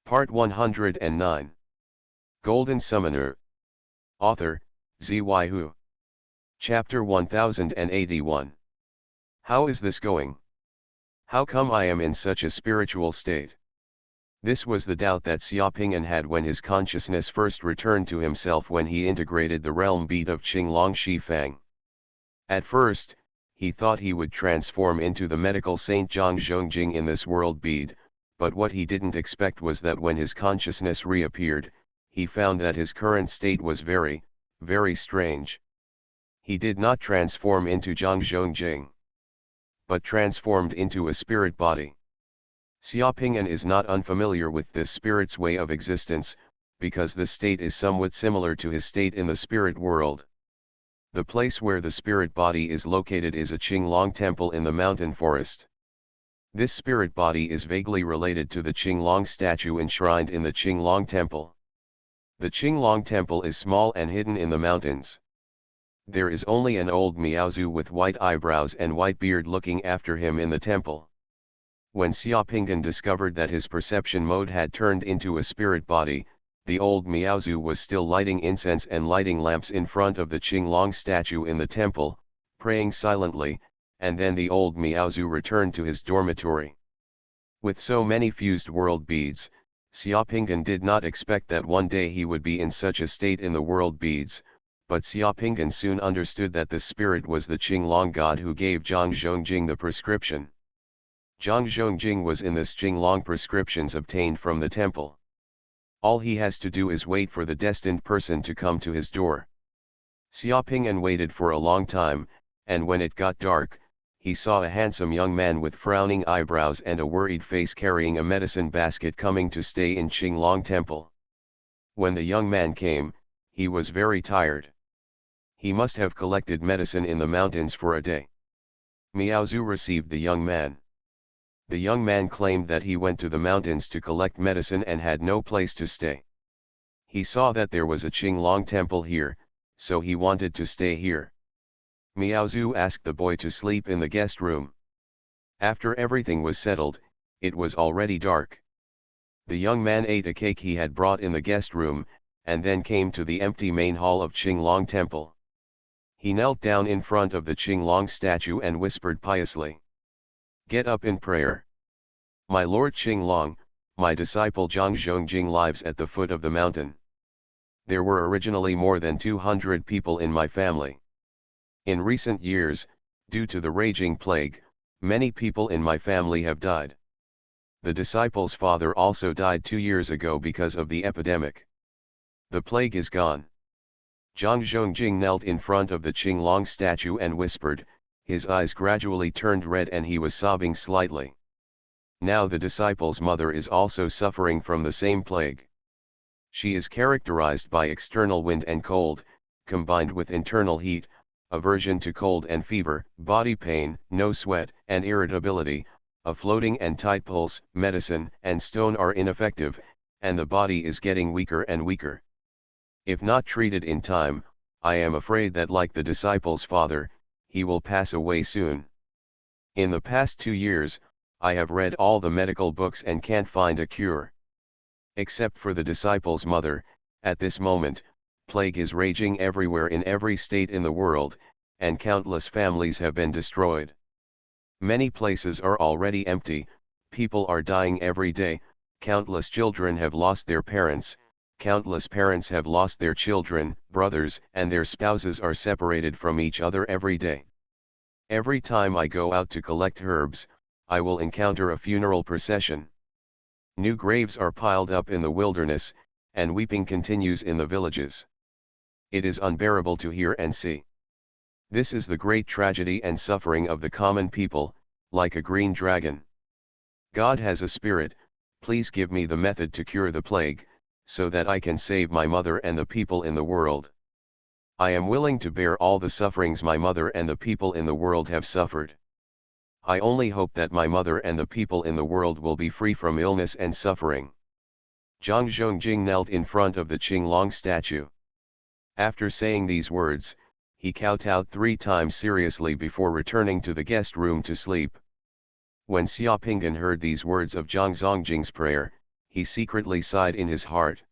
Part 109. Golden Summoner. Author, Xuanhuan. Chapter 1081. How is this going? How come I am in such a spiritual state? This was the doubt that Xiaoping'an had when his consciousness first returned to himself when he integrated the realm bead of Qinglong Shifang. At first, he thought he would transform into the medical saint Zhang Zhongjing in this world bead, but what he didn't expect was that when his consciousness reappeared, he found that his current state was very, very strange. He did not transform into Zhang Zhongjing, but transformed into a spirit body. Xiaoping'an is not unfamiliar with this spirit's way of existence, because this state is somewhat similar to his state in the spirit world. The place where the spirit body is located is a Qinglong temple in the mountain forest. This spirit body is vaguely related to the Qinglong statue enshrined in the Qinglong temple. The Qinglong temple is small and hidden in the mountains. There is only an old Miaozu with white eyebrows and white beard looking after him in the temple. When Xiaoping'an discovered that his perception mode had turned into a spirit body, the old Miaozu was still lighting incense and lighting lamps in front of the Qinglong statue in the temple, praying silently, and then the old Miaozu returned to his dormitory. With so many fused world beads, Xiaoping'an did not expect that one day he would be in such a state in the world beads, but Xiaoping'an soon understood that the spirit was the Qinglong god who gave Zhang Zhongjing the prescription. Zhang Zhongjing was in this Qinglong prescriptions obtained from the temple. All he has to do is wait for the destined person to come to his door. Xiaoping'an waited for a long time, and when it got dark, he saw a handsome young man with frowning eyebrows and a worried face carrying a medicine basket coming to stay in Qinglong temple. When the young man came, he was very tired. He must have collected medicine in the mountains for a day. Miaozu received the young man. The young man claimed that he went to the mountains to collect medicine and had no place to stay. He saw that there was a Qinglong temple here, so he wanted to stay here. Miaozu asked the boy to sleep in the guest room. After everything was settled, it was already dark. The young man ate a cake he had brought in the guest room, and then came to the empty main hall of Qinglong temple. He knelt down in front of the Qinglong statue and whispered piously, "Get up in prayer. My Lord Qinglong, my disciple Zhang Zhongjing lives at the foot of the mountain. There were originally more than 200 people in my family. In recent years, due to the raging plague, many people in my family have died. The disciple's father also died 2 years ago because of the epidemic. The plague is gone." Zhang Zhongjing knelt in front of the Qinglong statue and whispered, his eyes gradually turned red and he was sobbing slightly. Now the disciple's mother is also suffering from the same plague. She is characterized by external wind and cold, combined with internal heat, aversion to cold and fever, body pain, no sweat, and irritability. A floating and tight pulse, medicine and stone are ineffective, and the body is getting weaker and weaker. If not treated in time, I am afraid that like the disciple's father, he will pass away soon. In the past 2 years, I have read all the medical books and can't find a cure. Except for the disciple's mother, at this moment, plague is raging everywhere in every state in the world, and countless families have been destroyed. Many places are already empty, people are dying every day, countless children have lost their parents, countless parents have lost their children, brothers and their spouses are separated from each other every day. Every time I go out to collect herbs, I will encounter a funeral procession. New graves are piled up in the wilderness, and weeping continues in the villages. It is unbearable to hear and see. This is the great tragedy and suffering of the common people, like a green dragon. God has a spirit, please give me the method to cure the plague, so that I can save my mother and the people in the world. I am willing to bear all the sufferings my mother and the people in the world have suffered. I only hope that my mother and the people in the world will be free from illness and suffering." Zhang Zhongjing knelt in front of the Qinglong statue. After saying these words, he kowtowed 3 times seriously before returning to the guest room to sleep. When Xiaoping'an heard these words of Zhang Zhongjing's prayer, he secretly sighed in his heart.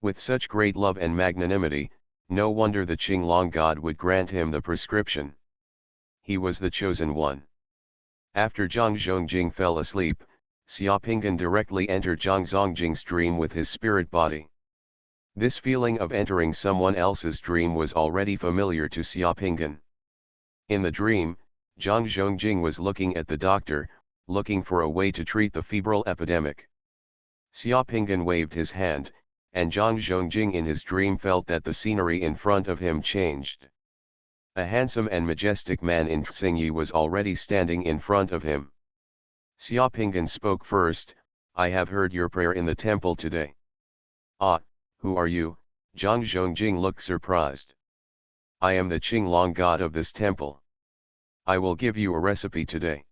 With such great love and magnanimity, no wonder the Qinglong god would grant him the prescription. He was the chosen one. After Zhang Zhongjing fell asleep, Xiaopinggan directly entered Zhang Zongjing's dream with his spirit body. This feeling of entering someone else's dream was already familiar to Xiaopinggan. In the dream, Zhang Zhongjing was looking at the doctor, looking for a way to treat the febrile epidemic. Xiaopinggan waved his hand, and Zhang Zhongjing in his dream felt that the scenery in front of him changed. A handsome and majestic man in Xingyi was already standing in front of him. Xiaopinggan spoke first, "I have heard your prayer in the temple today." "Ah, who are you?" Zhang Zhongjing looked surprised. "I am the Qinglong god of this temple. I will give you a recipe today.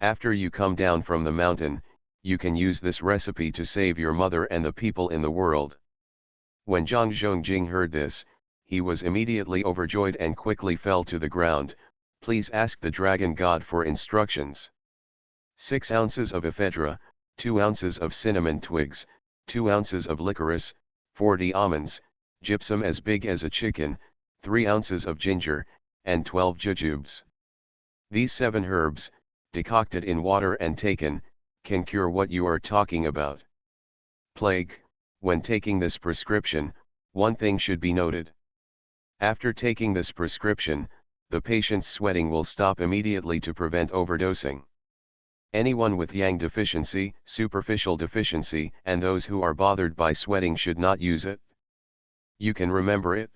After you come down from the mountain, you can use this recipe to save your mother and the people in the world." When Zhang Zhongjing heard this, he was immediately overjoyed and quickly fell to the ground. "Please ask the dragon god for instructions." 6 ounces of ephedra, 2 ounces of cinnamon twigs, 2 ounces of licorice, 40 almonds, gypsum as big as a chicken, 3 ounces of ginger, and 12 jujubes. These 7 herbs, decocted in water and taken, can cure what you are talking about. Plague. When taking this prescription, one thing should be noted. After taking this prescription, the patient's sweating will stop immediately to prevent overdosing. Anyone with yang deficiency, superficial deficiency, and those who are bothered by sweating should not use it. You can remember it?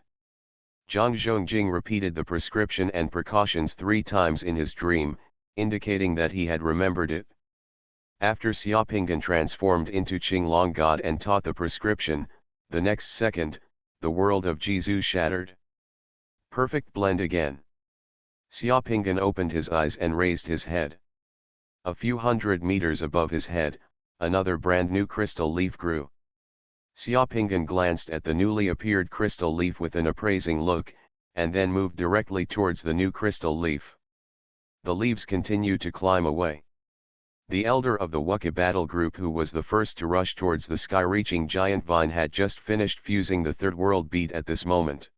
Zhang Zhongjing repeated the prescription and precautions 3 times in his dream, indicating that he had remembered it. After Xiaopinggan transformed into Qinglong god and taught the prescription, the next second, the world of Jizu shattered. Perfect blend again. Xiaopinggan opened his eyes and raised his head. A few hundred meters above his head, another brand new crystal leaf grew. Xiaopinggan glanced at the newly appeared crystal leaf with an appraising look, and then moved directly towards the new crystal leaf. The leaves continued to climb away. The elder of the Wukka battle group, who was the first to rush towards the sky-reaching giant vine, had just finished fusing the third world bead at this moment.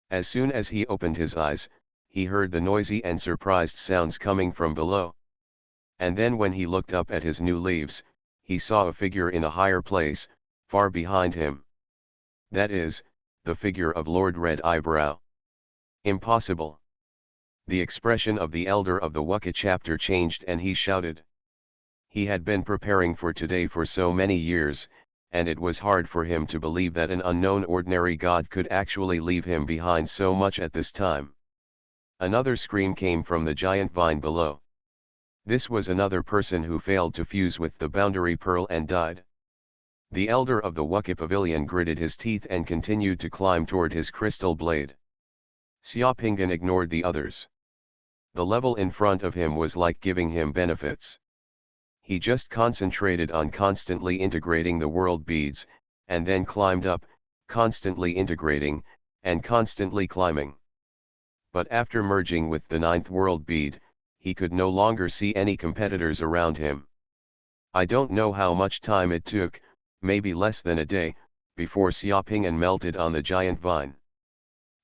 As soon as he opened his eyes, he heard the noisy and surprised sounds coming from below. And then when he looked up at his new leaves, he saw a figure in a higher place, far behind him. That is, the figure of Lord Red Eyebrow. Impossible. The expression of the elder of the Wukka chapter changed and he shouted. He had been preparing for today for so many years, and it was hard for him to believe that an unknown ordinary god could actually leave him behind so much at this time. Another scream came from the giant vine below. This was another person who failed to fuse with the boundary pearl and died. The elder of the Wukka pavilion gritted his teeth and continued to climb toward his crystal blade. Xiaopinggan ignored the others. The level in front of him was like giving him benefits. He just concentrated on constantly integrating the world beads, and then climbed up, constantly integrating, and constantly climbing. But after merging with the 9th world bead, he could no longer see any competitors around him. I don't know how much time it took, maybe less than a day, before Xiaopinggan melted on the giant vine.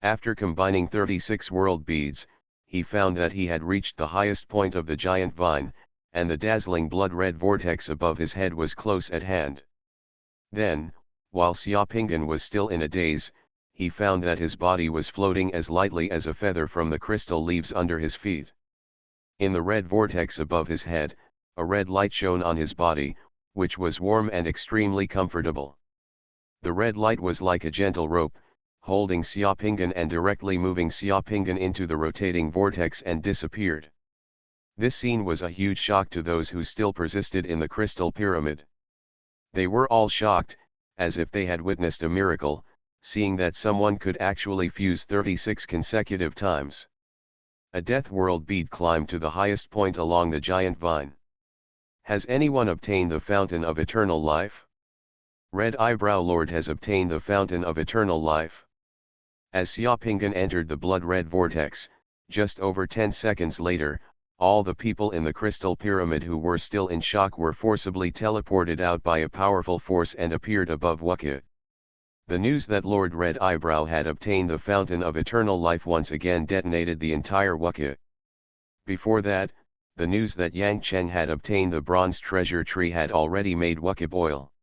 After combining 36 world beads, he found that he had reached the highest point of the giant vine, and the dazzling blood-red vortex above his head was close at hand. Then, while Xiaopinggan was still in a daze, he found that his body was floating as lightly as a feather from the crystal leaves under his feet. In the red vortex above his head, a red light shone on his body, which was warm and extremely comfortable. The red light was like a gentle rope, holding Xiaopinggan and directly moving Xiaopinggan into the rotating vortex and disappeared. This scene was a huge shock to those who still persisted in the crystal pyramid. They were all shocked, as if they had witnessed a miracle, seeing that someone could actually fuse 36 consecutive times. A death world bead climbed to the highest point along the giant vine. Has anyone obtained the fountain of eternal life? Red Eyebrow Lord has obtained the fountain of eternal life. As Xiaopinggan entered the blood-red vortex, just over 10 seconds later, All the people in the crystal pyramid who were still in shock were forcibly teleported out by a powerful force and appeared above Wukka. The news that Lord Red Eyebrow had obtained the Fountain of Eternal Life once again detonated the entire Wukka. Before that, the news that Yang Cheng had obtained the bronze treasure tree had already made Wukka boil.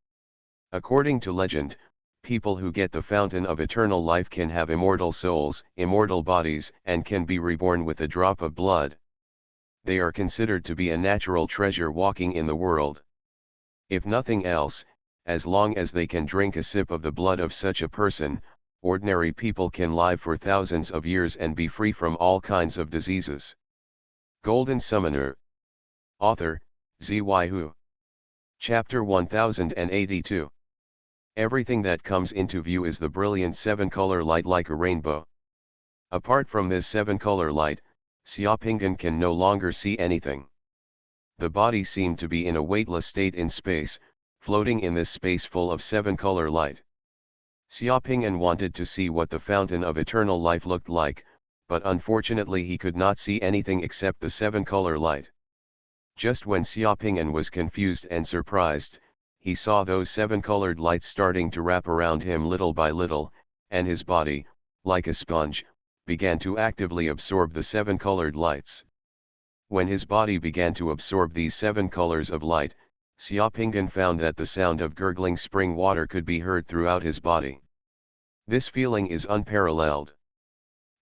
According to legend, people who get the Fountain of Eternal Life can have immortal souls, immortal bodies, and can be reborn with a drop of blood. They are considered to be a natural treasure walking in the world. If nothing else, as long as they can drink a sip of the blood of such a person, ordinary people can live for thousands of years and be free from all kinds of diseases. Golden Summoner. Author, Xuanhuan. Chapter 1082. Everything that comes into view is the brilliant seven-color light like a rainbow. Apart from this seven-color light, Xiaopingan can no longer see anything. The body seemed to be in a weightless state in space, floating in this space full of seven-color light. Xiaopingan wanted to see what the Fountain of Eternal Life looked like, but unfortunately he could not see anything except the seven-color light. Just when Xiaopingan was confused and surprised, he saw those seven-colored lights starting to wrap around him little by little, and his body, like a sponge, began to actively absorb the seven-colored lights. When his body began to absorb these seven colors of light, Xiaopingan found that the sound of gurgling spring water could be heard throughout his body. This feeling is unparalleled.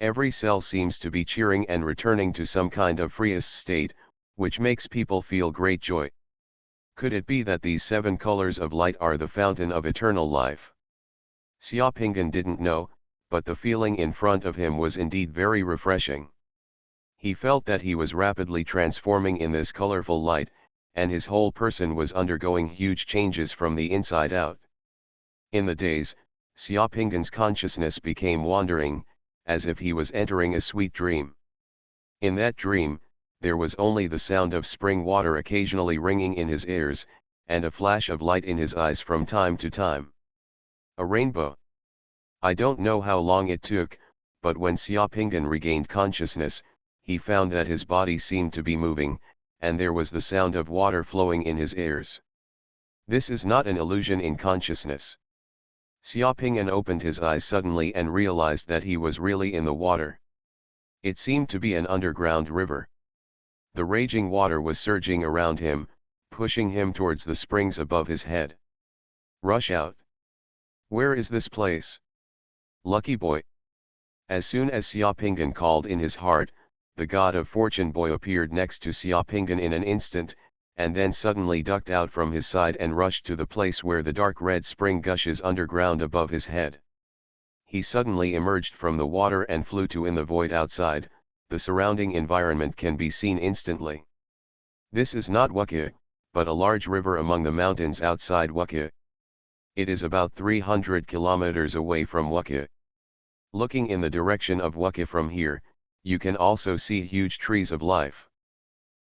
Every cell seems to be cheering and returning to some kind of freest state, which makes people feel great joy. Could it be that these seven colors of light are the Fountain of Eternal Life? Xiaopingan didn't know, but the feeling in front of him was indeed very refreshing. He felt that he was rapidly transforming in this colorful light, and his whole person was undergoing huge changes from the inside out. In the daze, Xiaopingan's consciousness became wandering, as if he was entering a sweet dream. In that dream, there was only the sound of spring water occasionally ringing in his ears, and a flash of light in his eyes from time to time. A rainbow. I don't know how long it took, but when Xiaopingan regained consciousness, he found that his body seemed to be moving, and there was the sound of water flowing in his ears. This is not an illusion in consciousness. Xiaopingan opened his eyes suddenly and realized that he was really in the water. It seemed to be an underground river. The raging water was surging around him, pushing him towards the springs above his head. Rush out. Where is this place? Lucky boy. As soon as Xiaopingan called in his heart, the god of fortune boy appeared next to Xiaopingan in an instant, and then suddenly ducked out from his side and rushed to the place where the dark red spring gushes underground above his head. He suddenly emerged from the water and flew to in the void outside. The surrounding environment can be seen instantly. This is not Wukka, but a large river among the mountains outside Wukka. It is about 300 kilometers away from Wukka. Looking in the direction of Wukka from here, you can also see huge trees of life.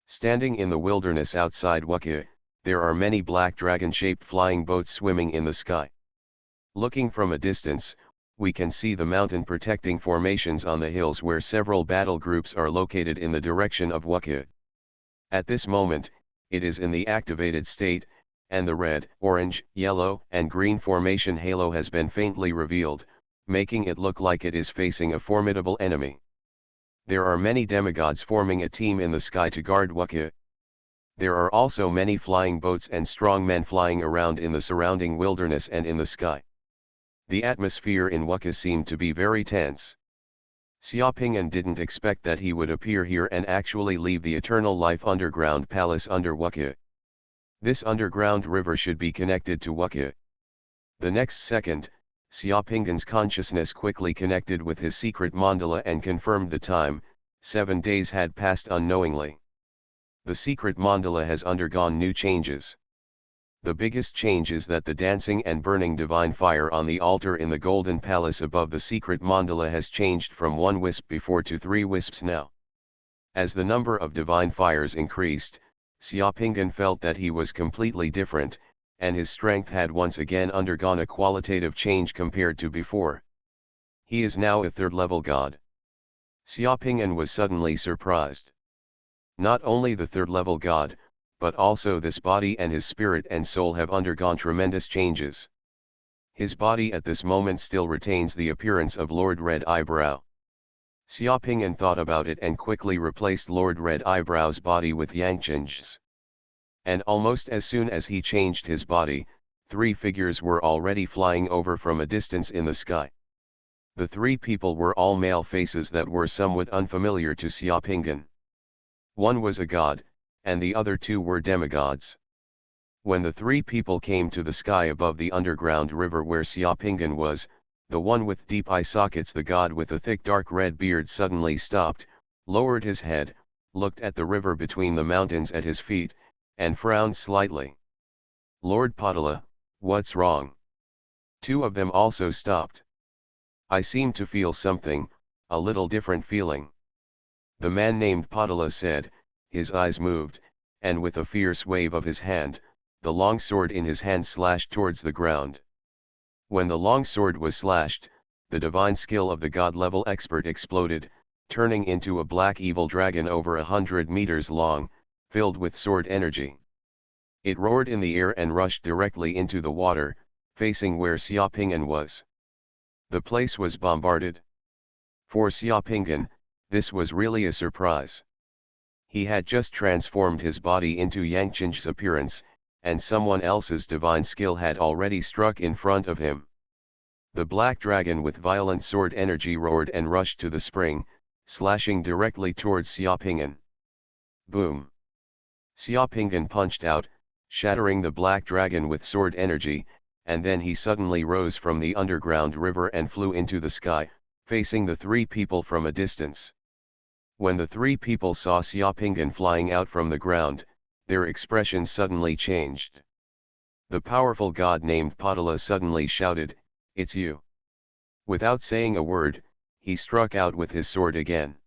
Standing in the wilderness outside Wukka, there are many black dragon-shaped flying boats swimming in the sky. Looking from a distance, we can see the mountain protecting formations on the hills where several battle groups are located in the direction of Wukka. At this moment, it is in the activated state, and the red, orange, yellow, and green formation halo has been faintly revealed, making it look like it is facing a formidable enemy. There are many demigods forming a team in the sky to guard Wukka. There are also many flying boats and strong men flying around in the surrounding wilderness and in the sky. The atmosphere in Wukka seemed to be very tense. Xiaopingan didn't expect that he would appear here and actually leave the Eternal Life Underground Palace under Wukka. This underground river should be connected to Wukka. The next second, Xiaopingan's consciousness quickly connected with his secret mandala and confirmed the time. 7 days had passed unknowingly. The secret mandala has undergone new changes. The biggest change is that the dancing and burning divine fire on the altar in the golden palace above the secret mandala has changed from 1 wisp before to 3 wisps now. As the number of divine fires increased, Xiaopingan felt that he was completely different, and his strength had once again undergone a qualitative change compared to before. He is now a third-level god. Xiaopingan was suddenly surprised. Not only the third level god, but also this body and his spirit and soul have undergone tremendous changes. His body at this moment still retains the appearance of Lord Red Eyebrow. Xiaoping'an thought about it and quickly replaced Lord Red Eyebrow's body with Yang Chen's. And almost as soon as he changed his body, three figures were already flying over from a distance in the sky. The three people were all male faces that were somewhat unfamiliar to Xiaoping'an. One was a god, and the other two were demigods. When the three people came to the sky above the underground river where Xiaoping'an was, the one with deep eye sockets, the god with a thick dark red beard, suddenly stopped, lowered his head, looked at the river between the mountains at his feet, and frowned slightly. "Lord Padala, what's wrong?" Two of them also stopped. "I seem to feel something, a little different feeling." The man named Padala said, his eyes moved, and with a fierce wave of his hand, the long sword in his hand slashed towards the ground. When the long sword was slashed, the divine skill of the god-level expert exploded, turning into a black evil dragon over 100 meters long, filled with sword energy. It roared in the air and rushed directly into the water, facing where Xiaoping'an was. The place was bombarded. For Xiaoping'an, this was really a surprise. He had just transformed his body into Yang Chen's appearance, and someone else's divine skill had already struck in front of him. The black dragon with violent sword energy roared and rushed to the spring, slashing directly towards Xiaoping'an. Boom! Xiaoping'an punched out, shattering the black dragon with sword energy, and then he suddenly rose from the underground river and flew into the sky, facing the three people from a distance. When the three people saw Xiaoping'an flying out from the ground, their expressions suddenly changed. The powerful god named Padala suddenly shouted, "It's you!" Without saying a word, he struck out with his sword again.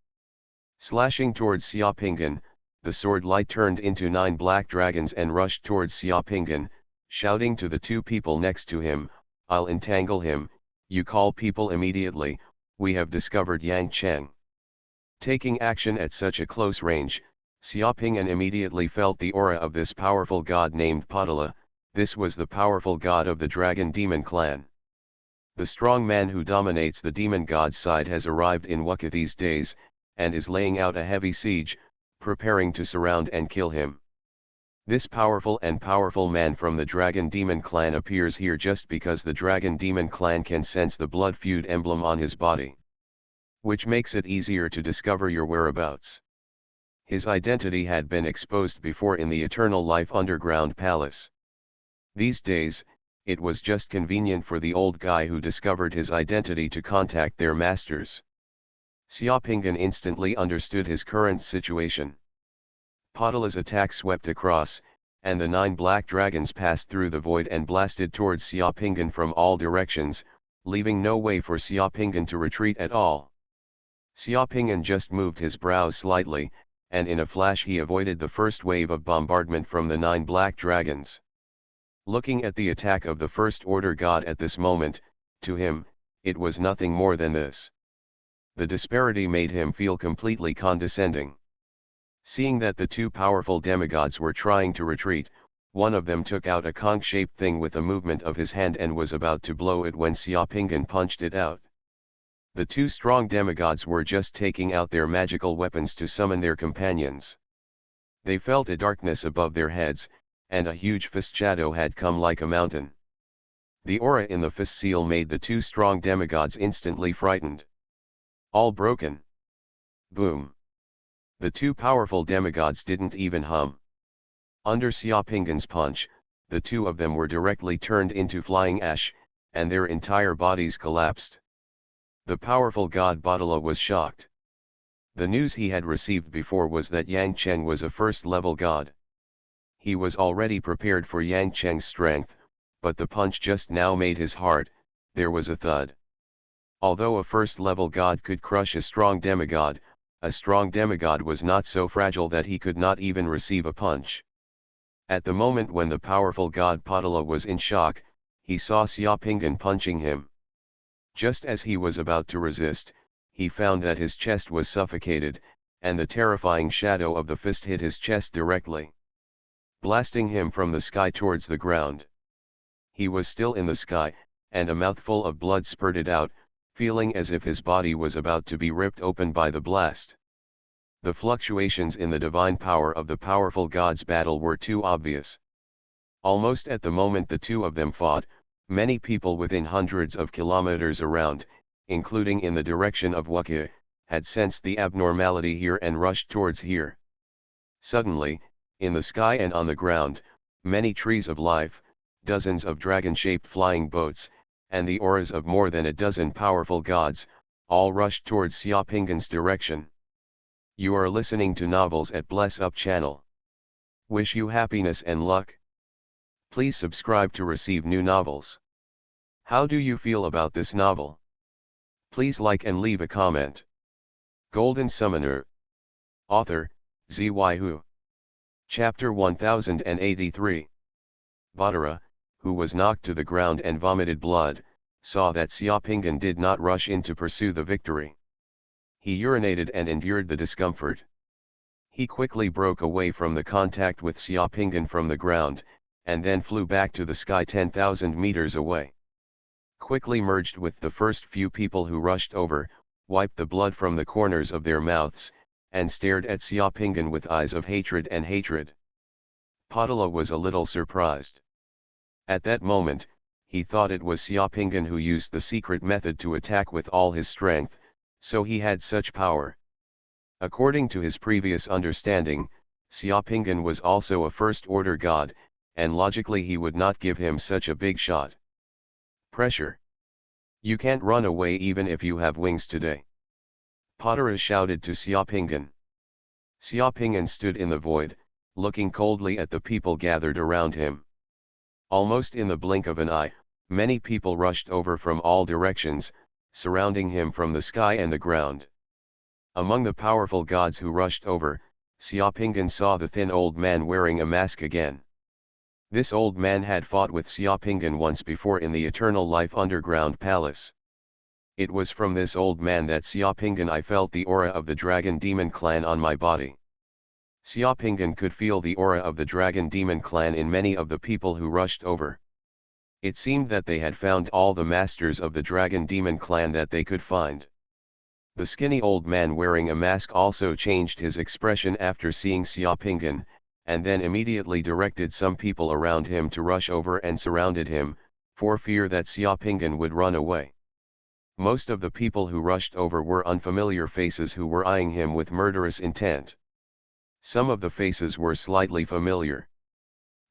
Slashing towards Xiaoping'an, the sword light turned into 9 black dragons and rushed towards Xiaoping'an, shouting to the two people next to him, "I'll entangle him, you call people immediately, we have discovered Yang Chen." Taking action at such a close range, Xiaoping'an immediately felt the aura of this powerful god named Padala. This was the powerful god of the Dragon Demon clan. The strong man who dominates the demon god side has arrived in Wuka these days, and is laying out a heavy siege, preparing to surround and kill him. This powerful man from the Dragon Demon clan appears here just because the Dragon Demon clan can sense the blood feud emblem on his body, which makes it easier to discover your whereabouts. His identity had been exposed before in the Eternal Life Underground Palace. These days, it was just convenient for the old guy who discovered his identity to contact their masters. Xiaoping'an instantly understood his current situation. Padala's attack swept across, and the 9 black dragons passed through the void and blasted towards Xiaoping'an from all directions, leaving no way for Xiaoping'an to retreat at all. Xiaoping'an just moved his brows slightly, and in a flash he avoided the first wave of bombardment from the 9 black dragons. Looking at the attack of the First Order God at this moment, to him, it was nothing more than this. The disparity made him feel completely condescending. Seeing that the 2 powerful demigods were trying to retreat, one of them took out a conch-shaped thing with a movement of his hand and was about to blow it when Xiaoping'an punched it out. The 2 strong demigods were just taking out their magical weapons to summon their companions. They felt a darkness above their heads, and a huge fist shadow had come like a mountain. The aura in the fist seal made the 2 strong demigods instantly frightened. All broken. Boom. The 2 powerful demigods didn't even hum. Under Xiaoping'an's punch, the 2 of them were directly turned into flying ash, and their entire bodies collapsed. The powerful god Padala was shocked. The news he had received before was that Yang Chen was a first-level god. He was already prepared for Yang Chen's strength, but the punch just now made his heart, there was a thud. Although a first-level god could crush a strong demigod was not so fragile that he could not even receive a punch. At the moment when the powerful god Padala was in shock, he saw Xiaoping'an punching him. Just as he was about to resist, he found that his chest was suffocated, and the terrifying shadow of the fist hit his chest directly, blasting him from the sky towards the ground. He was still in the sky, and a mouthful of blood spurted out, feeling as if his body was about to be ripped open by the blast. The fluctuations in the divine power of the powerful gods' battle were too obvious. Almost at the moment the two of them fought, many people within hundreds of kilometers around, including in the direction of Wukye, had sensed the abnormality here and rushed towards here. Suddenly, in the sky and on the ground, many trees of life, dozens of dragon-shaped flying boats, and the auras of more than a dozen powerful gods, all rushed towards Xiaopinggan's direction. You are listening to Novels at Bless Up channel. Wish you happiness and luck. Please subscribe to receive new novels. How do you feel about this novel? Please like and leave a comment. Golden Summoner. Author, Xuanhuan. Chapter 1083. Badara, who was knocked to the ground and vomited blood, saw that Xiaopinggan did not rush in to pursue the victory. He urinated and endured the discomfort. He quickly broke away from the contact with Xiaopinggan from the ground, and then flew back to the sky 10,000 meters away. Quickly merged with the first few people who rushed over, wiped the blood from the corners of their mouths, and stared at Xiaopinggan with eyes of hatred and hatred. Padala was a little surprised. At that moment, he thought it was Xiaopinggan who used the secret method to attack with all his strength, so he had such power. According to his previous understanding, Xiaopinggan was also a first-order god, and logically he would not give him such a big shot. Pressure. You can't run away even if you have wings today. Padara shouted to Xiaopinggan. Xiaopinggan stood in the void, looking coldly at the people gathered around him. Almost in the blink of an eye, many people rushed over from all directions, surrounding him from the sky and the ground. Among the powerful gods who rushed over, Xiaopinggan saw the thin old man wearing a mask again. This old man had fought with Xiaopinggan once before in the Eternal Life Underground Palace. It was from this old man that Xiaopinggan I felt the aura of the Dragon Demon Clan on my body. Xiaopinggan could feel the aura of the Dragon Demon Clan in many of the people who rushed over. It seemed that they had found all the masters of the Dragon Demon Clan that they could find. The skinny old man wearing a mask also changed his expression after seeing Xiaopinggan, and then immediately directed some people around him to rush over and surrounded him, for fear that Xiaopinggan would run away. Most of the people who rushed over were unfamiliar faces who were eyeing him with murderous intent. Some of the faces were slightly familiar.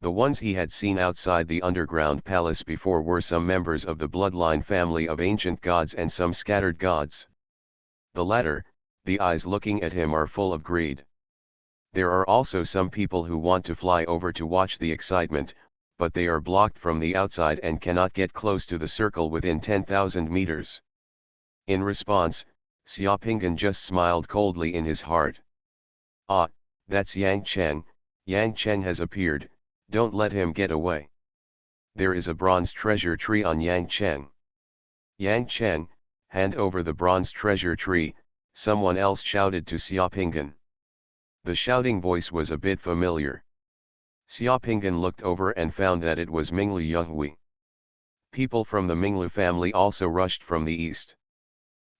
The ones he had seen outside the underground palace before were some members of the bloodline family of ancient gods and some scattered gods. The latter, the eyes looking at him, are full of greed. There are also some people who want to fly over to watch the excitement, but they are blocked from the outside and cannot get close to the circle within 10,000 meters. In response, Xiaopinggan just smiled coldly in his heart. Ah, that's Yang Cheng. Yang Cheng has appeared. Don't let him get away. There is a bronze treasure tree on Yang Cheng. Yang Cheng, hand over the bronze treasure tree, someone else shouted to Xiaopinggan. The shouting voice was a bit familiar. Xiaopinggan looked over and found that it was Minglu Yuhui. People from the Minglu family also rushed from the east.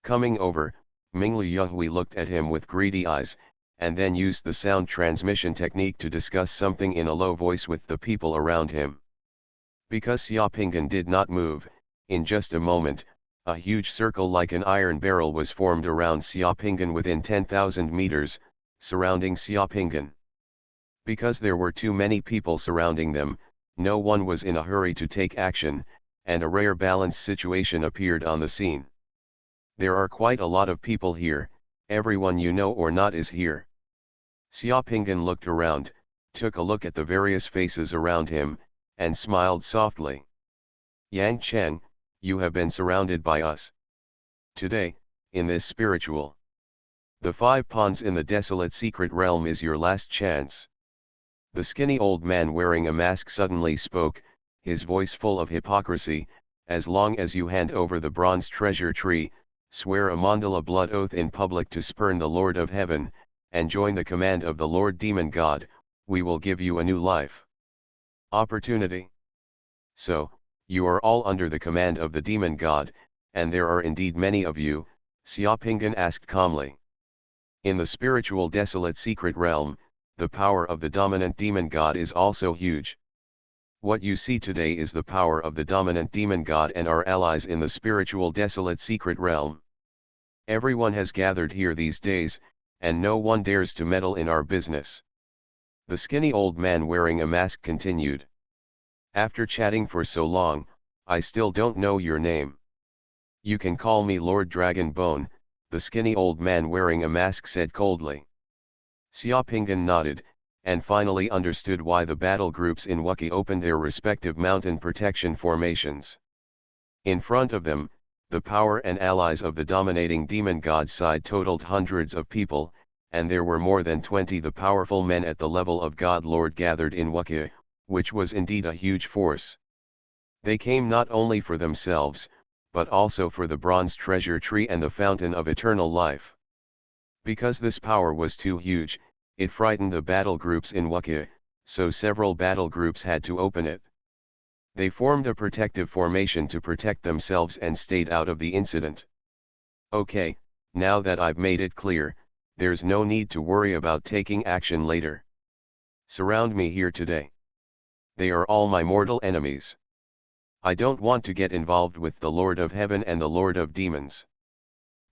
Coming over, Minglu Yuhui looked at him with greedy eyes, and then used the sound transmission technique to discuss something in a low voice with the people around him. Because Xiaopinggan did not move, in just a moment, a huge circle like an iron barrel was formed around Xiaopinggan within 10,000 meters, surrounding Xiaopinggan. Because there were too many people surrounding them, no one was in a hurry to take action, and a rare balanced situation appeared on the scene. There are quite a lot of people here, everyone you know or not is here. Xiaopinggan looked around, took a look at the various faces around him, and smiled softly. Yang Cheng, you have been surrounded by us. Today, in this spiritual. The 5 pawns in the desolate secret realm is your last chance. The skinny old man wearing a mask suddenly spoke, his voice full of hypocrisy. As long as you hand over the bronze treasure tree, swear a mandala blood oath in public to spurn the Lord of Heaven, and join the command of the Lord Demon God, we will give you a new life. Opportunity. So, you are all under the command of the Demon God, and there are indeed many of you, Xiaopingan asked calmly. In the spiritual desolate secret realm, the power of the dominant demon god is also huge. What you see today is the power of the dominant demon god and our allies in the spiritual desolate secret realm. Everyone has gathered here these days, and no one dares to meddle in our business. The skinny old man wearing a mask continued. After chatting for so long, I still don't know your name. You can call me Lord Dragon Bone, the skinny old man wearing a mask said coldly. Xiaopingan nodded, and finally understood why the battle groups in Wuki opened their respective mountain protection formations. In front of them, the power and allies of the dominating demon god side totaled hundreds of people, and there were more than 20 the powerful men at the level of God Lord gathered in Wuki, which was indeed a huge force. They came not only for themselves, but also for the bronze treasure tree and the fountain of eternal life. Because this power was too huge, it frightened the battle groups in Wuki, so several battle groups had to open it. They formed a protective formation to protect themselves and stayed out of the incident. Okay, now that I've made it clear, there's no need to worry about taking action later. Surround me here today. They are all my mortal enemies. I don't want to get involved with the Lord of Heaven and the Lord of Demons.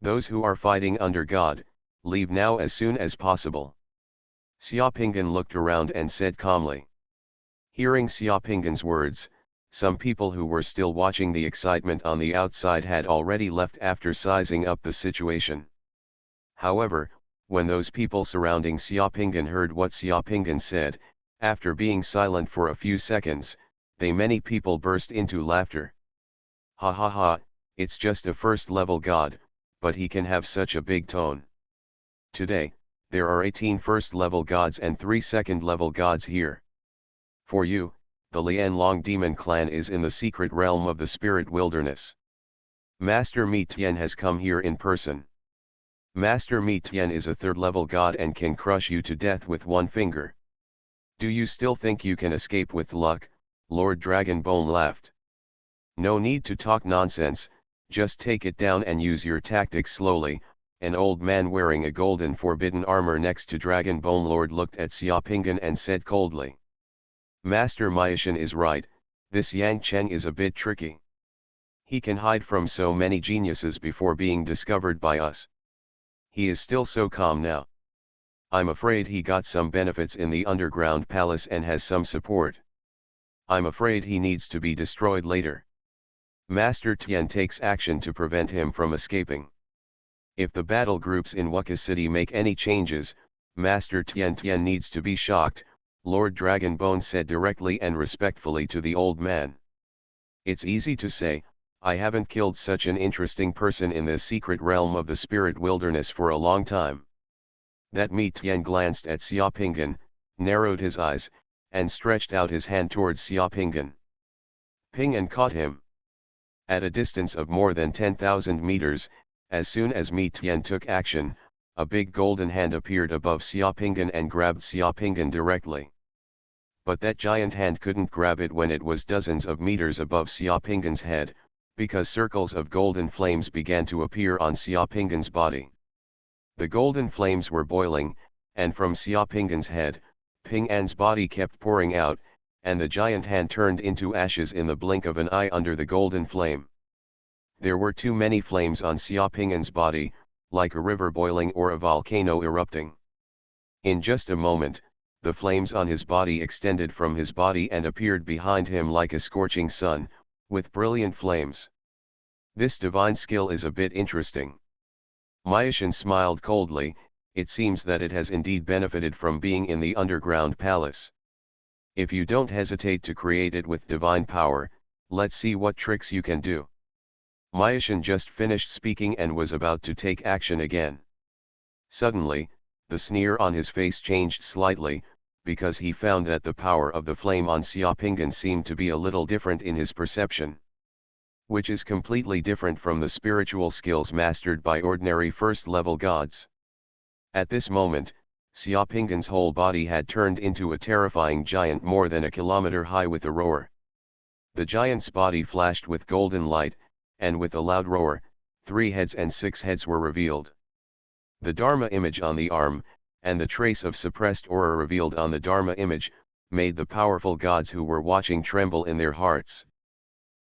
Those who are fighting under God, leave now as soon as possible. Xiaopingan looked around and said calmly. Hearing Xiaopingan's words, some people who were still watching the excitement on the outside had already left after sizing up the situation. However, when those people surrounding Xiaopingan heard what Xiaopingan said, after being silent for a few seconds, many people burst into laughter. Ha ha ha, it's just a first-level god, but he can have such a big tone. Today, there are 18 first-level gods and 3 second-level gods here. For you, the Lianlong demon clan is in the secret realm of the spirit wilderness. Master Mi Tian has come here in person. Master Mi Tian is a third-level god and can crush you to death with one finger. Do you still think you can escape with luck? Lord Dragonbone laughed. No need to talk nonsense, just take it down and use your tactics slowly. An old man wearing a golden forbidden armor next to Dragonbone Lord looked at Xiaopingan and said coldly. Master Maishan is right, this Yang Cheng is a bit tricky. He can hide from so many geniuses before being discovered by us. He is still so calm now. I'm afraid he got some benefits in the underground palace and has some support. I'm afraid he needs to be destroyed later. Master Tian takes action to prevent him from escaping. If the battle groups in Wuka City make any changes, Master Tian needs to be shocked, Lord Dragonbone said directly and respectfully to the old man. It's easy to say, I haven't killed such an interesting person in this secret realm of the spirit wilderness for a long time. That Mi Tian glanced at Xiaopingan, narrowed his eyes, and stretched out his hand towards Xiaopingan. Ping and caught him. At a distance of more than 10,000 meters, as soon as Mi Tian took action, a big golden hand appeared above Xiaopingan and grabbed Xiaopingan directly. But that giant hand couldn't grab it when it was dozens of meters above Xiaopingan's head, because circles of golden flames began to appear on Xiaopingan's body. The golden flames were boiling, and from Xiaopingan's head, Ping An's body kept pouring out, and the giant hand turned into ashes in the blink of an eye under the golden flame. There were too many flames on Xiaopingan's body, like a river boiling or a volcano erupting. In just a moment, the flames on his body extended from his body and appeared behind him like a scorching sun, with brilliant flames. This divine skill is a bit interesting. Maishan smiled coldly. It seems that it has indeed benefited from being in the underground palace. If you don't hesitate to create it with divine power, let's see what tricks you can do. Maishan just finished speaking and was about to take action again. Suddenly, the sneer on his face changed slightly, because he found that the power of the flame on Xiaopingan seemed to be a little different in his perception. Which is completely different from the spiritual skills mastered by ordinary first-level gods. At this moment, Xiaoping's whole body had turned into a terrifying giant more than a kilometer high with a roar. The giant's body flashed with golden light, and with a loud roar, 3 heads and 6 heads were revealed. The Dharma image on the arm, and the trace of suppressed aura revealed on the Dharma image, made the powerful gods who were watching tremble in their hearts.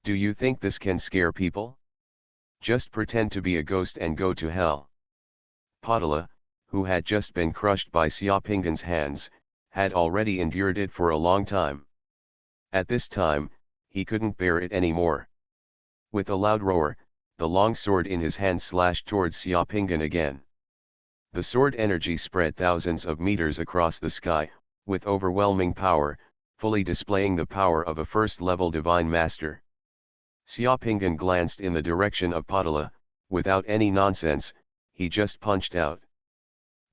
Do you think this can scare people? Just pretend to be a ghost and go to hell. Padala, who had just been crushed by Xiaoping's hands, had already endured it for a long time. At this time, he couldn't bear it anymore. With a loud roar, the long sword in his hand slashed towards Xiaoping again. The sword energy spread thousands of meters across the sky, with overwhelming power, fully displaying the power of a first-level divine master. Xiaoping glanced in the direction of Padala. Without any nonsense, he just punched out.